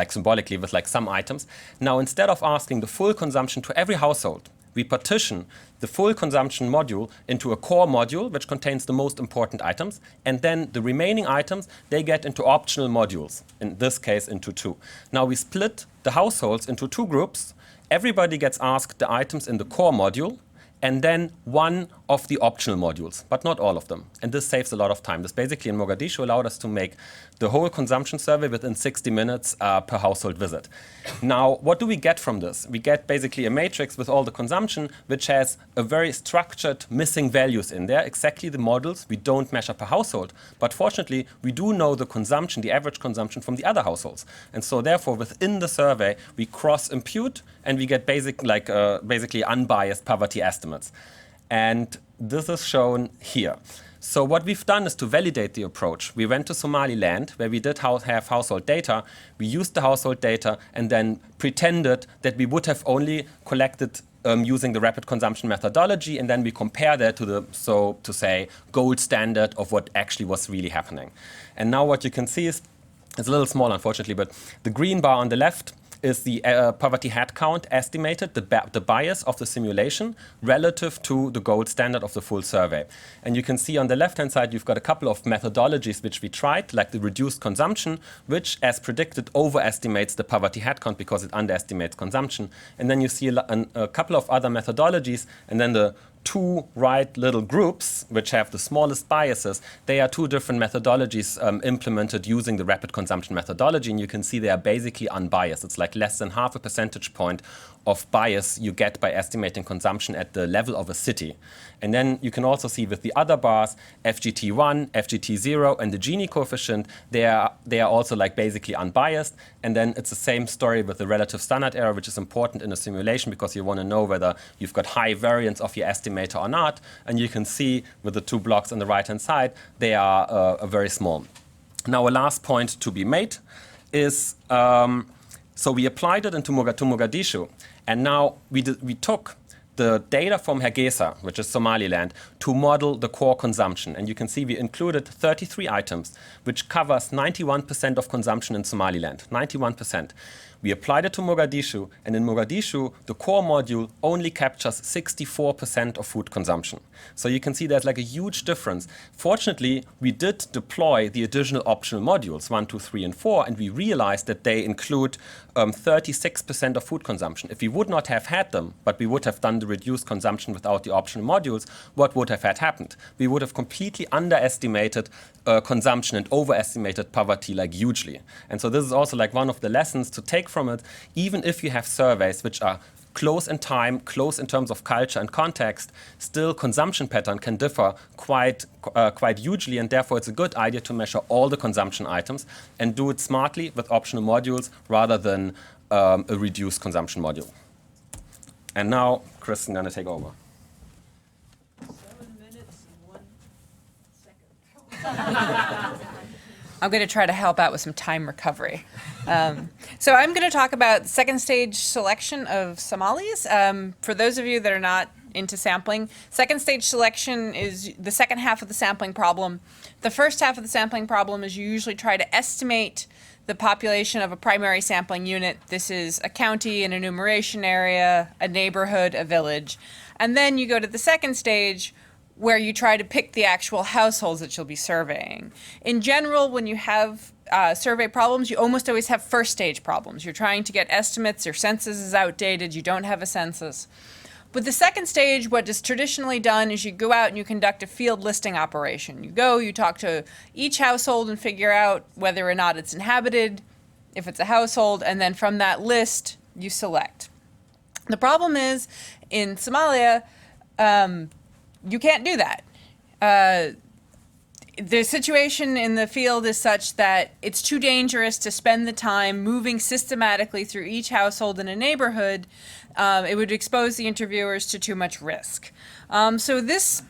symbolically with like some items. Now, instead of asking the full consumption to every household, we partition the full consumption module into a core module, which contains the most important items. And then the remaining items, they get into optional modules, in this case into 2. Now, we split the households into 2 groups. Everybody gets asked the items in the core module, and then one of the optional modules, but not all of them. And this saves a lot of time. This basically in Mogadishu allowed us to make the whole consumption survey within 60 minutes per household visit. Now, what do we get from this? We get basically a matrix with all the consumption, which has a very structured missing values in there, exactly the models we don't measure per household. But fortunately, we do know the consumption, the average consumption from the other households. And so therefore, within the survey, we cross-impute and we get basically unbiased poverty estimates. And this is shown here. So what we've done is to validate the approach. We went to Somaliland, where we did have household data. We used the household data and then pretended that we would have only collected using the rapid consumption methodology, and then we compare that to the, so to say, gold standard of what actually was really happening. And now what you can see is, it's a little small, unfortunately, but the green bar on the left is the poverty head count estimated, the bias of the simulation relative to the gold standard of the full survey. And you can see on the left-hand side, you've got a couple of methodologies which we tried, like the reduced consumption, which, as predicted, overestimates the poverty head count because it underestimates consumption. And then you see a couple of other methodologies, and then the 2 right little groups, which have the smallest biases, they are 2 different methodologies implemented using the rapid consumption methodology. And you can see they are basically unbiased. It's like less than half a percentage point of bias you get by estimating consumption at the level of a city. And then you can also see with the other bars, FGT1, FGT0, and the Gini coefficient, they are also like basically unbiased. And then it's the same story with the relative standard error, which is important in a simulation because you want to know whether you've got high variance of your estimator or not. And you can see with the 2 blocks on the right-hand side, they are very small. Now, a last point to be made is, so we applied it into Mogadishu. And now we took the data from Hargeisa, which is Somaliland, to model the core consumption. And you can see we included 33 items, which covers 91% of consumption in Somaliland, 91%. We applied it to Mogadishu, and in Mogadishu, the core module only captures 64% of food consumption. So you can see there's like a huge difference. Fortunately, we did deploy the additional optional modules, 1, 2, 3, and 4, and we realized that they include 36% of food consumption. If we would not have had them, but we would have done the reduced consumption without the optional modules, what would have happened? We would have completely underestimated consumption and overestimated poverty like hugely. And so this is also like one of the lessons to take from it. Even if you have surveys which are close in time, close in terms of culture and context, still consumption pattern can differ quite hugely, and therefore it's a good idea to measure all the consumption items and do it smartly with optional modules rather than a reduced consumption module. And now, Chris is going to take over. 7 minutes and 1 second. I'm going to try to help out with some time recovery. So I'm going to talk about second stage selection of Somalis. For those of you that are not into sampling, second stage selection is the second half of the sampling problem. The first half of the sampling problem is you usually try to estimate the population of a primary sampling unit. This is a county, an enumeration area, a neighborhood, a village. And then you go to the second stage, where you try to pick the actual households that you'll be surveying. In general, when you have survey problems, you almost always have first stage problems. You're trying to get estimates, your census is outdated, you don't have a census. With the second stage, what is traditionally done is you go out and you conduct a field listing operation. You go, you talk to each household and figure out whether or not it's inhabited, if it's a household, and then from that list, you select. The problem is, in Somalia, you can't do that. The situation in the field is such that it's too dangerous to spend the time moving systematically through each household in a neighborhood. It would expose the interviewers to too much risk. So this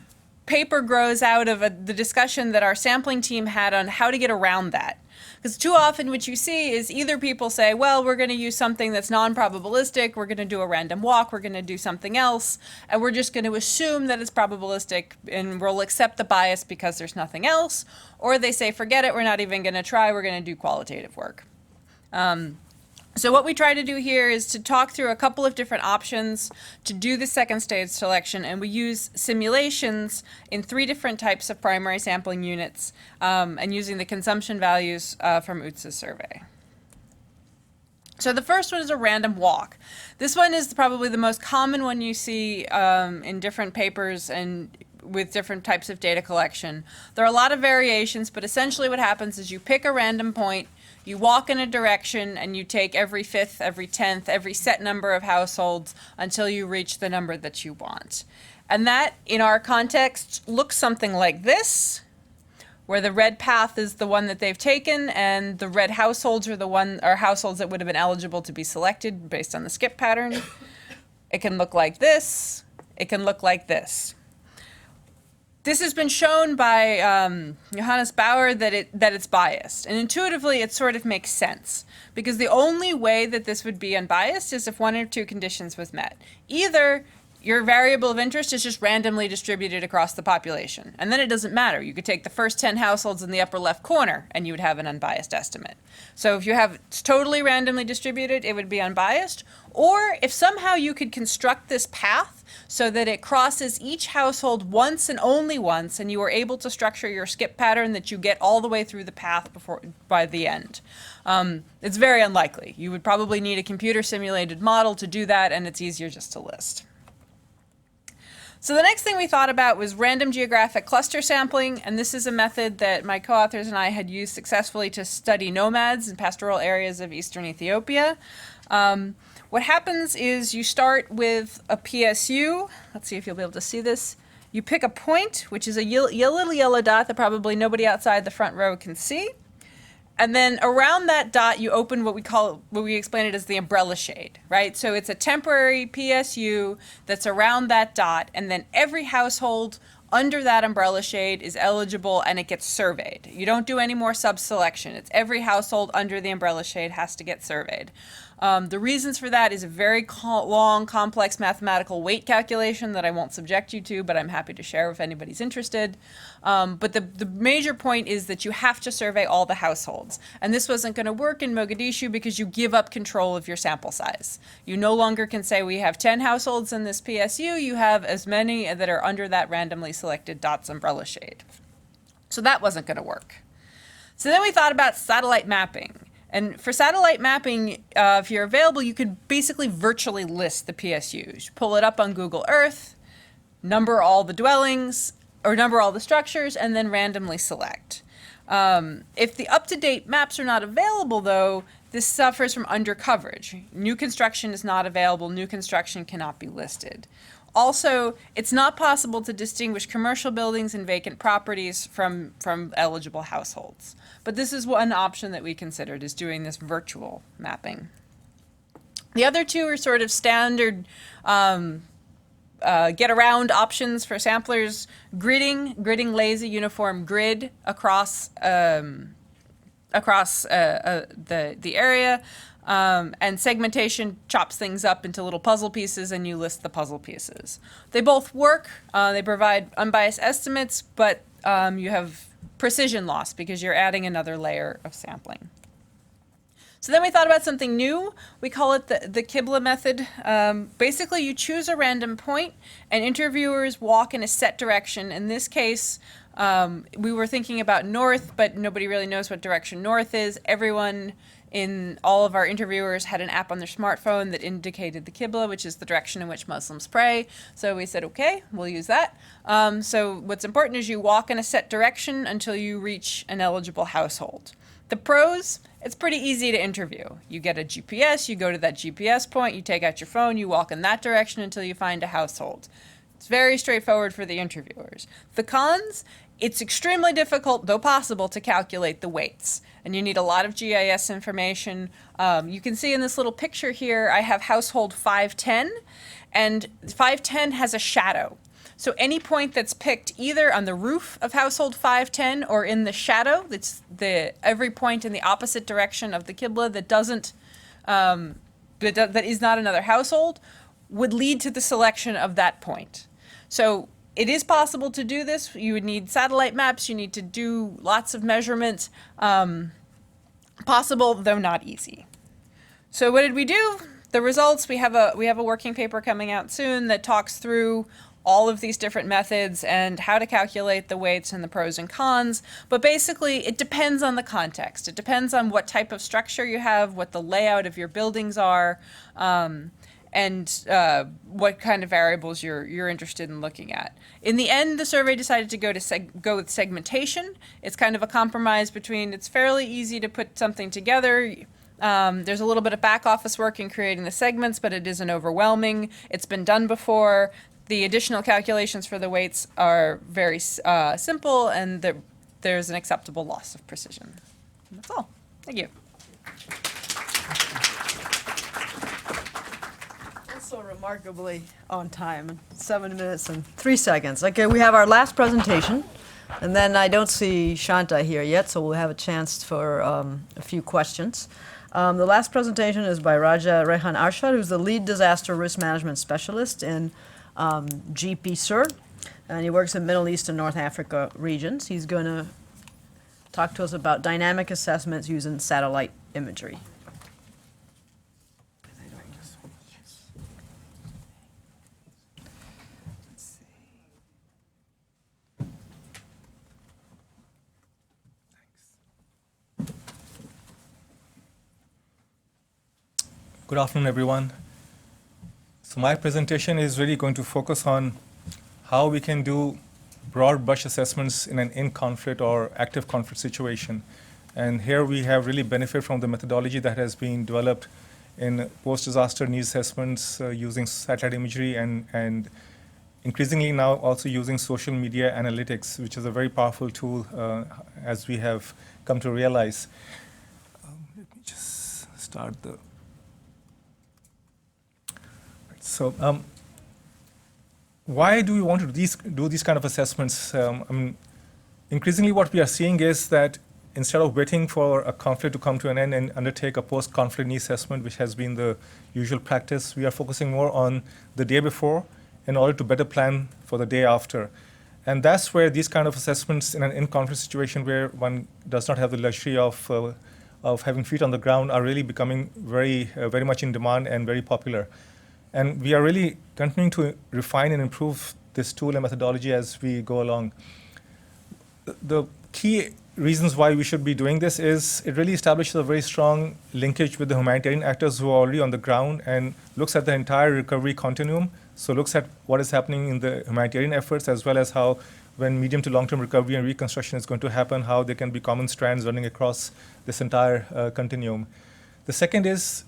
paper grows out of the discussion that our sampling team had on how to get around that. Because too often what you see is either people say, well, we're going to use something that's non-probabilistic, we're going to do a random walk, we're going to do something else, and we're just going to assume that it's probabilistic and we'll accept the bias because there's nothing else. Or they say, forget it, we're not even going to try, we're going to do qualitative work. So what we try to do here is to talk through a couple of different options to do the second stage selection, and we use simulations in 3 different types of primary sampling units and using the consumption values from UTSA's survey. So the first one is a random walk. This one is probably the most common one you see in different papers and with different types of data collection. There are a lot of variations, but essentially what happens is you pick a random point, you walk in a direction, and you take every 5th, every 10th, every set number of households until you reach the number that you want. And that, in our context, looks something like this, where the red path is the one that they've taken, and the red households are households that would have been eligible to be selected based on the skip pattern. It can look like this. It can look like this. This has been shown by Johannes Bauer that it's biased. And intuitively, it sort of makes sense. Because the only way that this would be unbiased is if 1 or 2 conditions was met. Either your variable of interest is just randomly distributed across the population. And then it doesn't matter. You could take the first 10 households in the upper left corner, and you would have an unbiased estimate. So if you have it totally randomly distributed, it would be unbiased. Or if somehow you could construct this path so that it crosses each household once and only once, and you are able to structure your skip pattern that you get all the way through the path by the end. It's very unlikely. You would probably need a computer simulated model to do that, and it's easier just to list. So the next thing we thought about was random geographic cluster sampling, and this is a method that my co-authors and I had used successfully to study nomads in pastoral areas of eastern Ethiopia. What happens is you start with a PSU. Let's see if you'll be able to see this. You pick a point, which is a little yellow dot that probably nobody outside the front row can see. And then around that dot, you open what we explain it as the umbrella shade, right? So it's a temporary PSU that's around that dot, and then every household under that umbrella shade is eligible, and it gets surveyed. You don't do any more sub-selection. It's every household under the umbrella shade has to get surveyed. The reasons for that is a very long, complex mathematical weight calculation that I won't subject you to, but I'm happy to share if anybody's interested. But the major point is that you have to survey all the households. And this wasn't going to work in Mogadishu because you give up control of your sample size. You no longer can say we have 10 households in this PSU, you have as many that are under that randomly selected dots umbrella shade. So that wasn't going to work. So then we thought about satellite mapping. And for satellite mapping, if you're available, you could basically virtually list the PSUs. Pull it up on Google Earth, number all the dwellings, or number all the structures, and then randomly select. If the up-to-date maps are not available, though, this suffers from undercoverage. New construction is not available. New construction cannot be listed. Also, it's not possible to distinguish commercial buildings and vacant properties from eligible households. But this is one option that we considered, is doing this virtual mapping. The other two are sort of standard get-around options for samplers. Gridding lays a uniform grid across the area. And segmentation chops things up into little puzzle pieces, and you list the puzzle pieces. They both work. They provide unbiased estimates, but you have precision loss because you're adding another layer of sampling. So then we thought about something new. We call it the Kibble method. Basically, you choose a random point, and interviewers walk in a set direction. In this case, We were thinking about north, but nobody really knows what direction north is. Everyone in all of our interviewers had an app on their smartphone that indicated the Qibla, which is the direction in which Muslims pray. So we said, okay, we'll use that. So what's important is you walk in a set direction until you reach an eligible household. The pros, it's pretty easy to interview. You get a GPS, you go to that GPS point, you take out your phone, you walk in that direction until you find a household. It's very straightforward for the interviewers. The cons, it's extremely difficult, though possible, to calculate the weights. And you need a lot of GIS information. You can see in this little picture here, I have household 510, and 510 has a shadow. So any point that's picked either on the roof of household 510 or in the shadow, that's every point in the opposite direction of the Qibla that that is not another household, would lead to the selection of that point. So it is possible to do this. You would need satellite maps. You need to do lots of measurements. Possible, though not easy. So what did we do? The results, we have a working paper coming out soon that talks through all of these different methods and how to calculate the weights and the pros and cons. But basically, it depends on the context. It depends on what type of structure you have, what the layout of your buildings are, and what kind of variables you're interested in looking at. In the end, the survey decided to go with segmentation. It's kind of a compromise between, it's fairly easy to put something together. There's a little bit of back office work in creating the segments, but it isn't overwhelming. It's been done before. The additional calculations for the weights are very simple, and there's an acceptable loss of precision. And that's all. Thank you. Also remarkably on time, 7 minutes and 3 seconds. Okay, we have our last presentation, and then I don't see Shanta here yet, so we'll have a chance for a few questions. The last presentation is by Raja Rehan Arshad, who's the lead disaster risk management specialist in GPSUR, and he works in Middle East and North Africa regions. He's going to talk to us about dynamic assessments using satellite imagery. Good afternoon, everyone. So my presentation is really going to focus on how we can do broad brush assessments in an in-conflict or active conflict situation. And here we have really benefit from the methodology that has been developed in post-disaster needs assessments using satellite imagery and increasingly now also using social media analytics, which is a very powerful tool as we have come to realize. Let me just start the... So why do we want to do these kind of assessments? Increasingly what we are seeing is that instead of waiting for a conflict to come to an end and undertake a post-conflict need assessment, which has been the usual practice, we are focusing more on the day before in order to better plan for the day after. And that's where these kind of assessments in an in-conflict situation where one does not have the luxury of having feet on the ground are really becoming very much in demand and very popular. And we are really continuing to refine and improve this tool and methodology as we go along. The key reasons why we should be doing this is it really establishes a very strong linkage with the humanitarian actors who are already on the ground and looks at the entire recovery continuum. So looks at what is happening in the humanitarian efforts as well as how when medium to long-term recovery and reconstruction is going to happen, how there can be common strands running across this entire continuum. The second is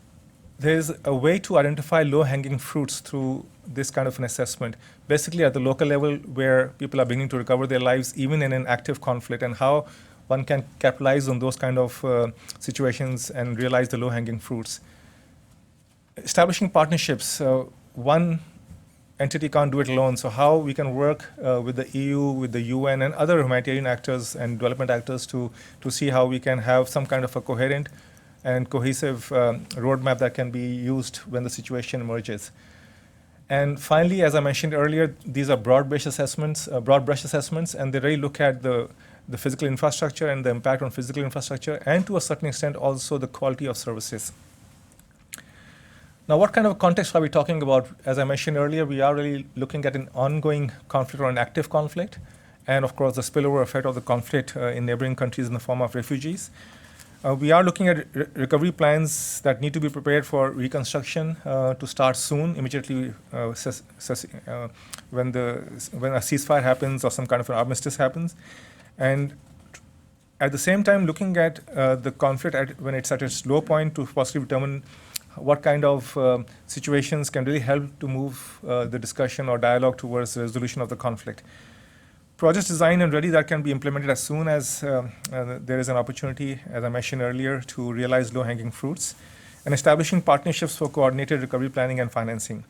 there's a way to identify low-hanging fruits through this kind of an assessment, basically at the local level where people are beginning to recover their lives even in an active conflict, and how one can capitalize on those kind of situations and realize the low-hanging fruits. Establishing partnerships, one entity can't do it alone, so how we can work with the EU, with the UN, and other humanitarian actors and development actors to see how we can have some kind of a coherent and cohesive roadmap that can be used when the situation emerges. And finally, as I mentioned earlier, these are broad brush assessments, and they really look at the physical infrastructure and the impact on physical infrastructure, and to a certain extent also the quality of services. Now, what kind of context are we talking about? As I mentioned earlier, we are really looking at an ongoing conflict or an active conflict. and of course the spillover effect of the conflict in neighboring countries in the form of refugees. We are looking at recovery plans that need to be prepared for reconstruction to start soon, immediately when a ceasefire happens or some kind of an armistice happens. And at the same time, looking at the conflict when it's at its low point to possibly determine what kind of situations can really help to move the discussion or dialogue towards the resolution of the conflict. Projects designed and ready that can be implemented as soon as there is an opportunity, as I mentioned earlier, to realize low-hanging fruits, and establishing partnerships for coordinated recovery planning and financing.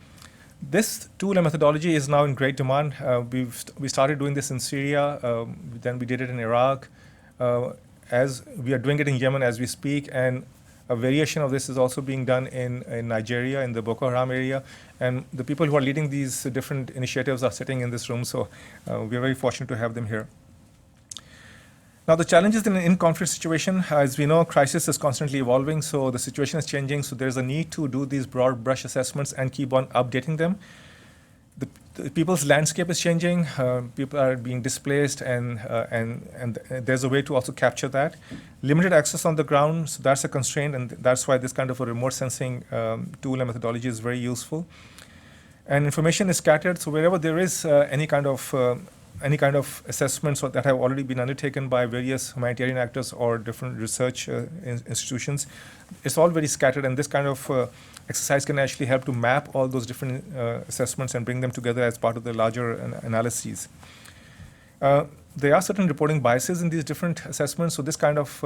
This tool and methodology is now in great demand. We started doing this in Syria, then we did it in Iraq, as we are doing it in Yemen as we speak, and a variation of this is also being done in Nigeria, in the Boko Haram area. And the people who are leading these different initiatives are sitting in this room, so we are very fortunate to have them here. Now, the challenges in an in-conflict situation, as we know, crisis is constantly evolving, so the situation is changing, so there's a need to do these broad brush assessments and keep on updating them. The people's landscape is changing, people are being displaced, and there's a way to also capture that. Limited access on the ground, so that's a constraint, and that's why this kind of a remote sensing tool and methodology is very useful. And information is scattered, so wherever there is any kind of assessments that have already been undertaken by various humanitarian actors or different research institutions, it's all very scattered, and this kind of exercise can actually help to map all those different assessments and bring them together as part of the larger analyses. There are certain reporting biases in these different assessments, so this kind of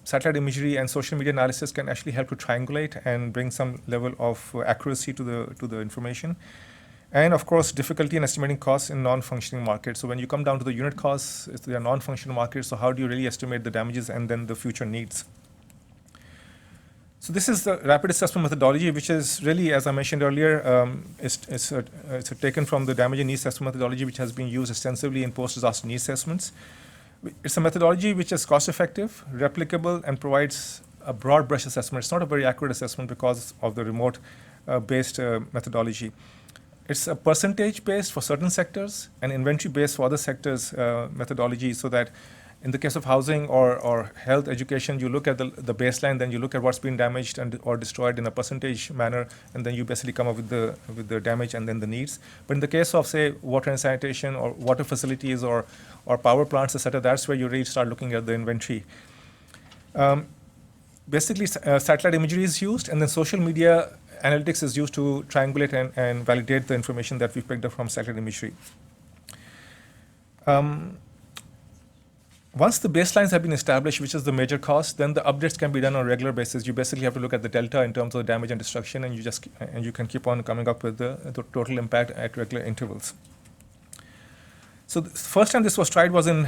satellite imagery and social media analysis can actually help to triangulate and bring some level of accuracy to the information. And of course, difficulty in estimating costs in non-functioning markets. So when you come down to the unit costs, they are non-functional markets, so how do you really estimate the damages and then the future needs? So this is the rapid assessment methodology, which is really, as I mentioned earlier, it's taken from the damage and need assessment methodology, which has been used extensively in post-disaster need assessments. It's a methodology which is cost-effective, replicable, and provides a broad brush assessment. It's not a very accurate assessment because of the remote-based methodology. It's a percentage-based for certain sectors and inventory-based for other sectors methodology, so that in the case of housing or health education, you look at the baseline, then you look at what's been damaged or destroyed in a percentage manner, and then you basically come up with the damage and then the needs. But in the case of, say, water and sanitation or water facilities or power plants, etc., that's where you really start looking at the inventory. Basically, satellite imagery is used, and then social media analytics is used to triangulate and validate the information that we've picked up from satellite imagery. Once the baselines have been established, which is the major cost, then the updates can be done on a regular basis. You basically have to look at the delta in terms of damage and destruction, and you can keep on coming up with the total impact at regular intervals. So the first time this was tried was in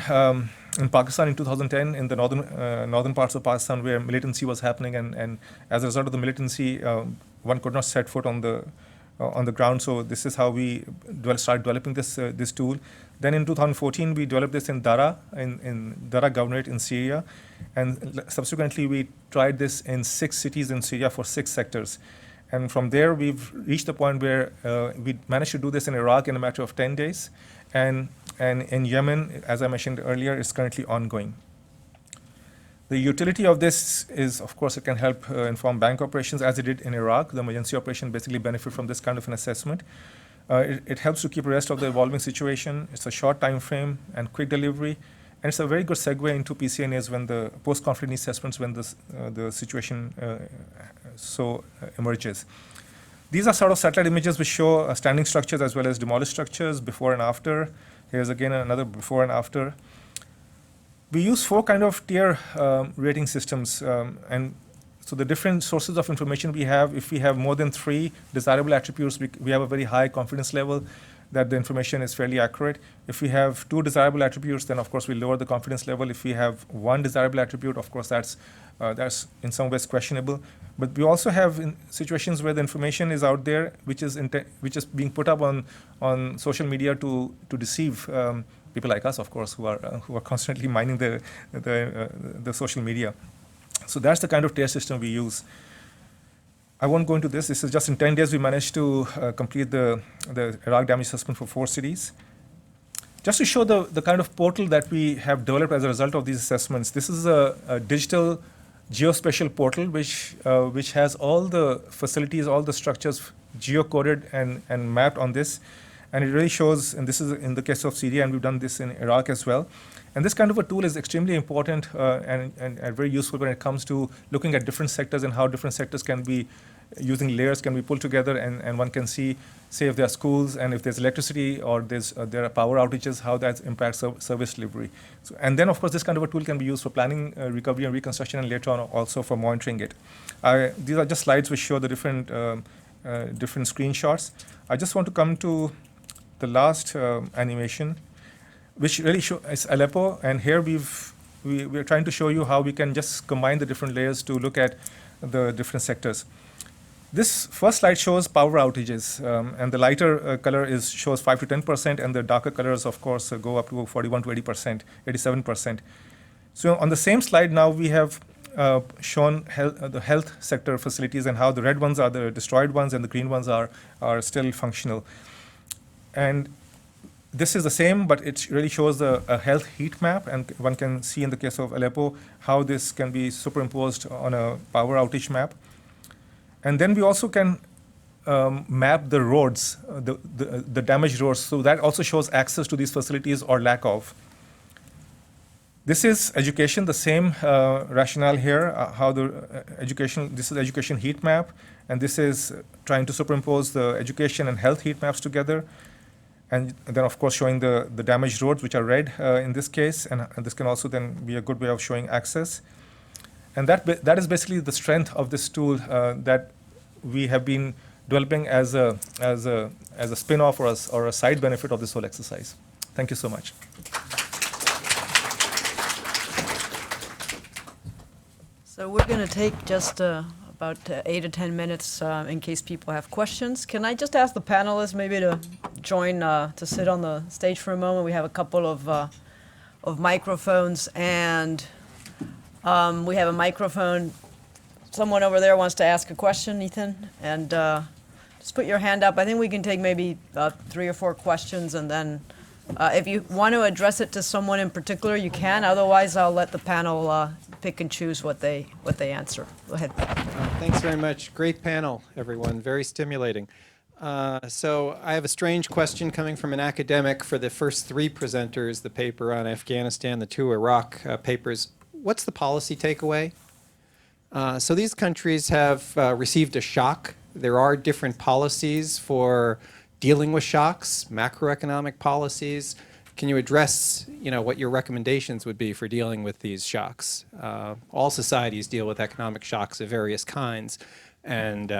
Pakistan in 2010, in the northern parts of Pakistan, where militancy was happening, and as a result of the militancy, one could not set foot on the ground. So this is how we started developing this tool. Then in 2014, we developed this in Dara Governorate in Syria, and subsequently we tried this in 6 cities in Syria for 6 sectors. And from there, we've reached the point where we managed to do this in Iraq in a matter of 10 days. And in Yemen, as I mentioned earlier, is currently ongoing. The utility of this is, of course, it can help inform bank operations, as it did in Iraq. The emergency operation basically benefit from this kind of an assessment. It helps to keep abreast of the evolving situation. It's a short time frame and quick delivery. And it's a very good segue into PCNAs when the post-conflict needs assessments, when the situation emerges. These are sort of satellite images which show standing structures as well as demolished structures before and after. Here's again another before and after. We use 4 kind of tier rating systems, and so the different sources of information we have, if we have more than 3 desirable attributes, we have a very high confidence level that the information is fairly accurate. If we have 2 desirable attributes, then of course we lower the confidence level. If we have 1 desirable attribute, of course that's in some ways questionable. But we also have situations where the information is out there, which is being put up on social media to deceive people like us, of course, who are constantly mining the social media. So that's the kind of tier system we use. I won't go into this. This is just in 10 days we managed to complete the Iraq damage assessment for 4 cities. just to show the kind of portal that we have developed as a result of these assessments, this is a digital geospatial portal which has all the facilities, all the structures geocoded and mapped on this. And it really shows, and this is in the case of Syria, and we've done this in Iraq as well. And this kind of a tool is extremely important and very useful when it comes to looking at different sectors and how different sectors can be, using layers, can be pulled together, and one can see, say, if there are schools and if there's electricity or there are power outages, how that impacts service delivery. So, and then, of course, this kind of a tool can be used for planning, recovery, and reconstruction, and later on also for monitoring it. These are just slides which show the different screenshots. I just want to come to the last animation, which really is Aleppo. And here we're trying to show you how we can just combine the different layers to look at the different sectors. This first slide shows power outages, and the lighter color shows 5 to 10%, and the darker colors, of course, go up to 41 to 80%, 87%. So on the same slide now, we have shown the health sector facilities and how the red ones are the destroyed ones and the green ones are still functional. And this is the same, but it really shows a health heat map, and one can see in the case of Aleppo how this can be superimposed on a power outage map. And then we also can map the roads, the damaged roads, so that also shows access to these facilities or lack of. This is education, the same rationale here, how the this is education heat map, and this is trying to superimpose the education and health heat maps together. And then, of course, showing the damaged roads, which are red in this case, and this can also then be a good way of showing access. And that is basically the strength of this tool that we have been developing as a spin-off or a side benefit of this whole exercise. Thank you so much. So we're going to take just about 8 to 10 minutes in case people have questions. Can I just ask the panelists maybe to join, to sit on the stage for a moment? We have a couple of microphones, and we have a microphone. Someone over there wants to ask a question, Ethan, and just put your hand up. I think we can take maybe 3 or 4 questions, and then if you want to address it to someone in particular, you can. Otherwise, I'll let the panel pick and choose what they answer. Go ahead. Thanks very much. Great panel, everyone. Very stimulating. So I have a strange question coming from an academic for the first 3 presenters, the paper on Afghanistan, the 2 Iraq papers. What's the policy takeaway? So these countries have received a shock. There are different policies for dealing with shocks, macroeconomic policies. Can you address, what your recommendations would be for dealing with these shocks? All societies deal with economic shocks of various kinds, and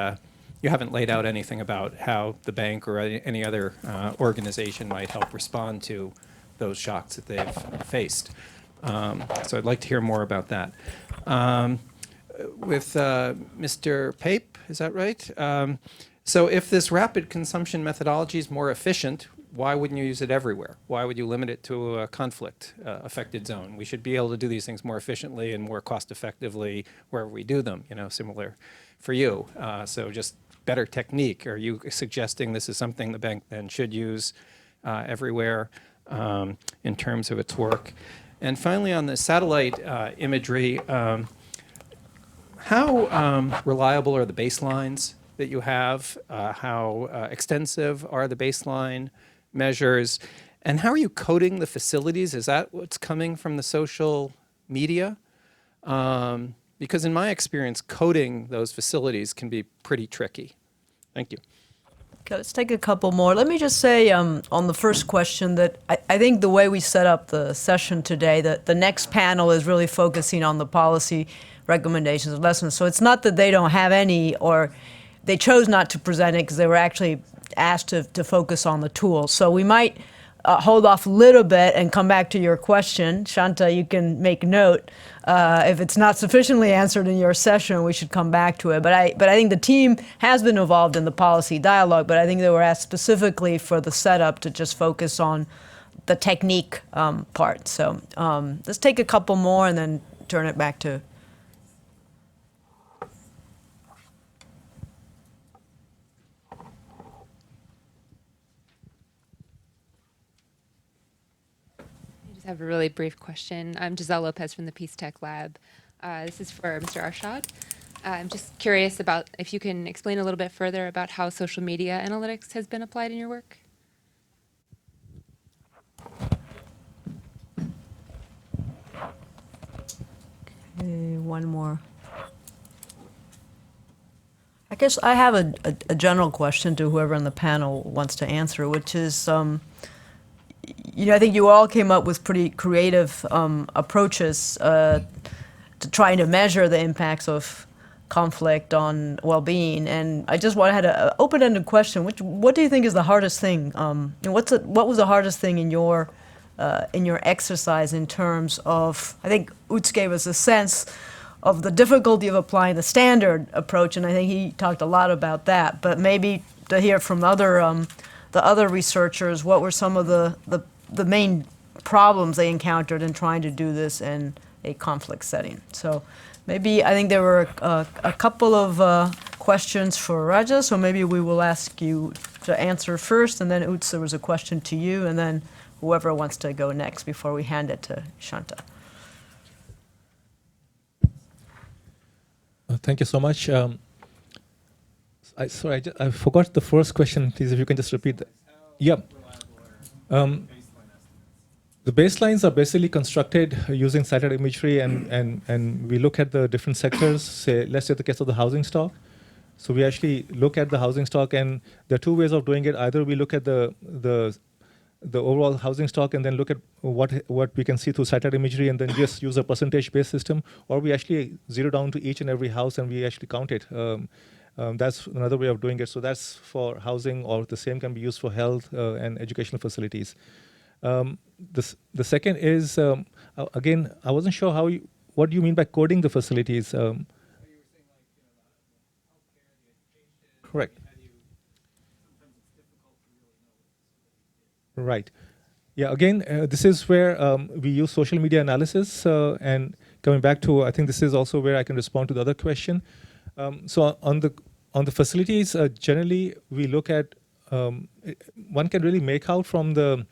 you haven't laid out anything about how the bank or any other organization might help respond to those shocks that they've faced. So I'd like to hear more about that. With Mr. Pape, is that right? So if this rapid consumption methodology is more efficient, why wouldn't you use it everywhere? Why would you limit it to a conflict-affected zone? We should be able to do these things more efficiently and more cost-effectively wherever we do them, similar for you. So just better technique. Are you suggesting this is something the bank then should use everywhere in terms of its work? And finally, on the satellite imagery, how reliable are the baselines that you have? How extensive are the baseline measures? And how are you coding the facilities? Is that what's coming from the social media? Because in my experience, coding those facilities can be pretty tricky. Thank you. Okay, let's take a couple more. Let me just say on the first question that I think the way we set up the session today, that the next panel is really focusing on the policy recommendations and lessons. So it's not that they don't have any, or they chose not to present it because they were actually asked to focus on the tools. So we might hold off a little bit and come back to your question. Shanta, you can make note. If it's not sufficiently answered in your session, we should come back to it. But I think the team has been involved in the policy dialogue, but I think they were asked specifically for the setup to just focus on the technique part. So let's take a couple more and then turn it back to. have a really brief question. I'm Giselle Lopez from the Peace Tech Lab. This is for Mr. Arshad. I'm just curious about if you can explain a little bit further about how social media analytics has been applied in your work. Okay, one more. I guess I have a general question to whoever on the panel wants to answer, which is, I think you all came up with pretty creative approaches to trying to measure the impacts of conflict on well-being. And I just had an open-ended question. What do you think is the hardest thing? What was the hardest thing in your exercise in terms of, I think Utz gave us a sense of the difficulty of applying the standard approach, and I think he talked a lot about that. But maybe to hear from the other researchers, what were some of the main problems they encountered in trying to do this in a conflict setting? So maybe I think there were a couple of questions for Raja, so maybe we will ask you to answer first, and then Utz, there was a question to you, and then whoever wants to go next before we hand it to Shanta. Thank you so much. I forgot the first question. Please, if you can just repeat that. Yeah. The baselines are basically constructed using satellite imagery, and we look at the different sectors. Say, let's say the case of the housing stock. So we actually look at the housing stock, and there are two ways of doing it. Either we look at the overall housing stock and then look at what we can see through satellite imagery and then just use a percentage-based system, or we actually zero down to each and every house and we actually count it. That's another way of doing it. So that's for housing, or the same can be used for health and educational facilities. The second is, again, I wasn't sure what do you mean by coding the facilities? Correct. Right. Yeah, again, this is where we use social media analysis. And coming back to, I think this is also where I can respond to the other question. So on the facilities, generally we look at, one can really make out from the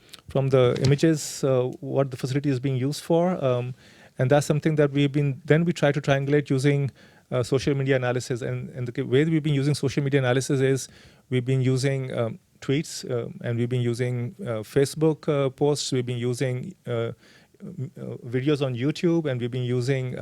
images what the facility is being used for. And that's something that then we try to triangulate using social media analysis. And the way that we've been using social media analysis is we've been using tweets, and we've been using Facebook posts, we've been using videos on YouTube, and we've been using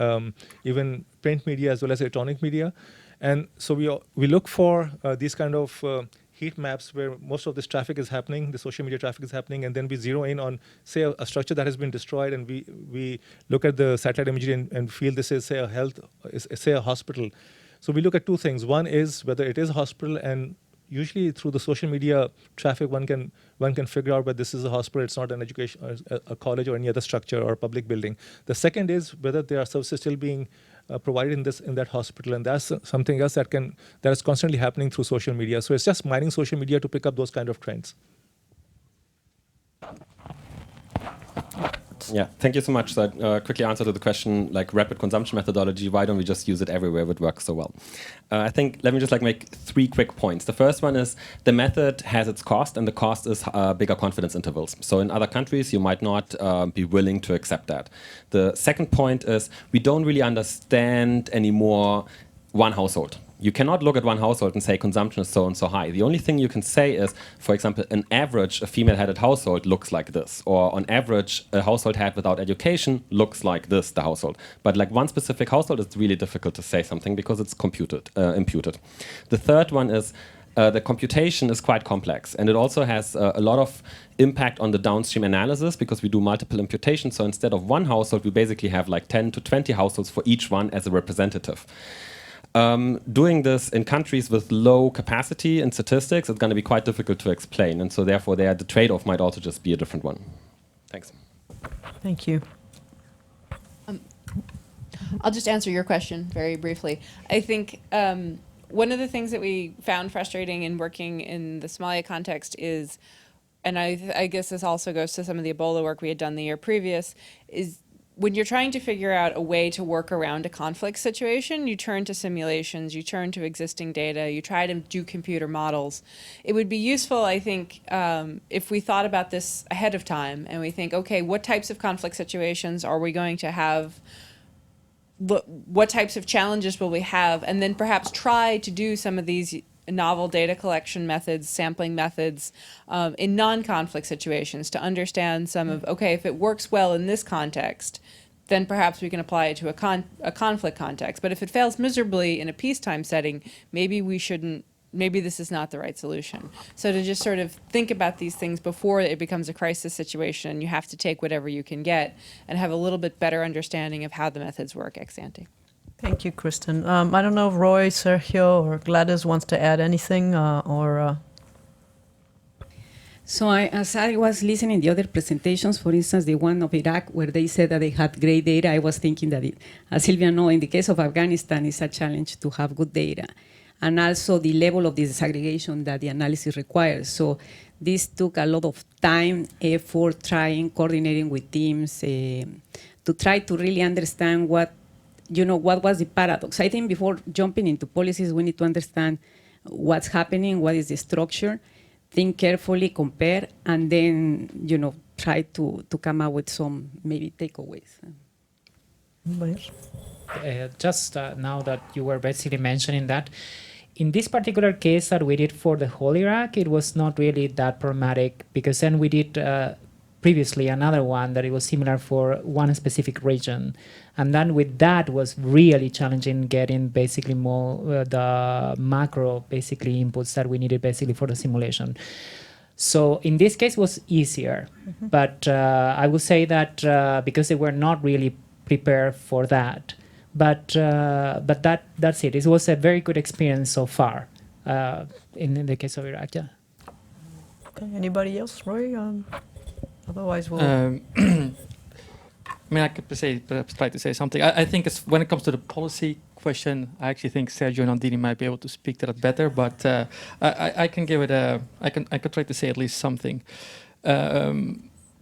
even print media as well as electronic media. And so we look for these kind of heat maps where most of this traffic is happening, the social media traffic is happening, and then we zero in on, say, a structure that has been destroyed, and we look at the satellite imagery and feel this is, say, a hospital. So we look at two things. One is whether it is a hospital, and usually through the social media traffic, one can figure out whether this is a hospital, it's not an education, or a college, or any other structure or public building. The second is whether there are services still being provided in that hospital, and that's something else that is constantly happening through social media. So it's just mining social media to pick up those kind of trends. Yeah, thank you so much. So quickly answer to the question, like rapid consumption methodology, why don't we just use it everywhere if it works so well? I think, let me just make 3 quick points. The first one is the method has its cost, and the cost is bigger confidence intervals. So in other countries, you might not be willing to accept that. The second point is we don't really understand anymore one household. You cannot look at one household and say consumption is so and so high. The only thing you can say is, for example, an average a female-headed household looks like this, or on average a household head without education looks like this, the household. But like one specific household, it's really difficult to say something because it's imputed. The third one is the computation is quite complex, and it also has a lot of impact on the downstream analysis because we do multiple imputations. So instead of one household, we basically have like 10 to 20 households for each one as a representative. Doing this in countries with low capacity in statistics is going to be quite difficult to explain, and so therefore the trade-off might also just be a different one. Thanks. Thank you. I'll just answer your question very briefly. I think one of the things that we found frustrating in working in the Somalia context is, and I guess this also goes to some of the Ebola work we had done the year previous, is when you're trying to figure out a way to work around a conflict situation, you turn to simulations, you turn to existing data, you try to do computer models. It would be useful, I think, if we thought about this ahead of time and we think, okay, what types of conflict situations are we going to have? What types of challenges will we have? And then perhaps try to do some of these novel data collection methods, sampling methods in non-conflict situations to understand some of, okay, if it works well in this context, then perhaps we can apply it to a conflict context. But if it fails miserably in a peacetime setting, maybe we shouldn't, maybe this is not the right solution. So to just sort of think about these things before it becomes a crisis situation, you have to take whatever you can get and have a little bit better understanding of how the methods work ex ante. Thank you, Kristen. I don't know if Roy, Sergio, or Gladys wants to add anything, So as I was listening to the other presentations, for instance, the one of Iraq, where they said that they had great data, I was thinking that, as Sylvia knows, in the case of Afghanistan, it's a challenge to have good data. And also the level of disaggregation that the analysis requires. So this took a lot of time, effort, coordinating with teams to try to really understand what was the paradox. I think before jumping into policies, we need to understand what's happening, what is the structure, think carefully, compare, and then, try to come up with some maybe takeaways. Just now that you were basically mentioning that, in this particular case that we did for the whole Iraq, it was not really that problematic, because then we did previously another one that it was similar for one specific region. And then with that was really challenging getting basically more the macro basically inputs that we needed basically for the simulation. So in this case it was easier, but I would say that because they were not really prepared for that. But that's it. It was a very good experience so far in the case of Iraq. Yeah. Okay. Anybody else, Roy? Otherwise, we'll. I mean, I could perhaps try to say something. I think when it comes to the policy question, I actually think Sergio Nandini might be able to speak to that better. But I can give it I could try to say at least something.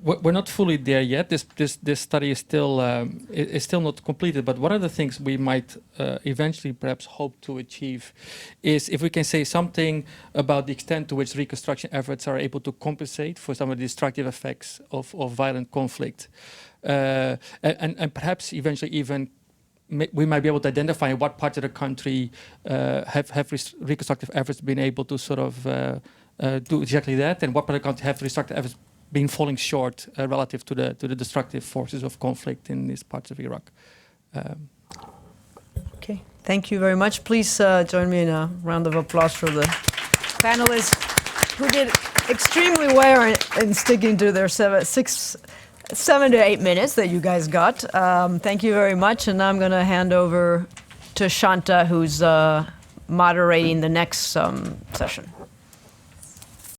We're not fully there yet. This study is still not completed. But one of the things we might eventually perhaps hope to achieve is if we can say something about the extent to which reconstruction efforts are able to compensate for some of the destructive effects of violent conflict, and perhaps eventually even we might be able to identify what parts of the country have reconstructive efforts been able to sort of do exactly that, and what part of the country have reconstructive efforts been falling short relative to the destructive forces of conflict in these parts of Iraq. Okay, thank you very much. Please join me in a round of applause for the panelists who did extremely well in sticking to their 7 to 8 minutes that you guys got. Thank you very much, and now I'm going to hand over to Shanta, who's moderating the next session.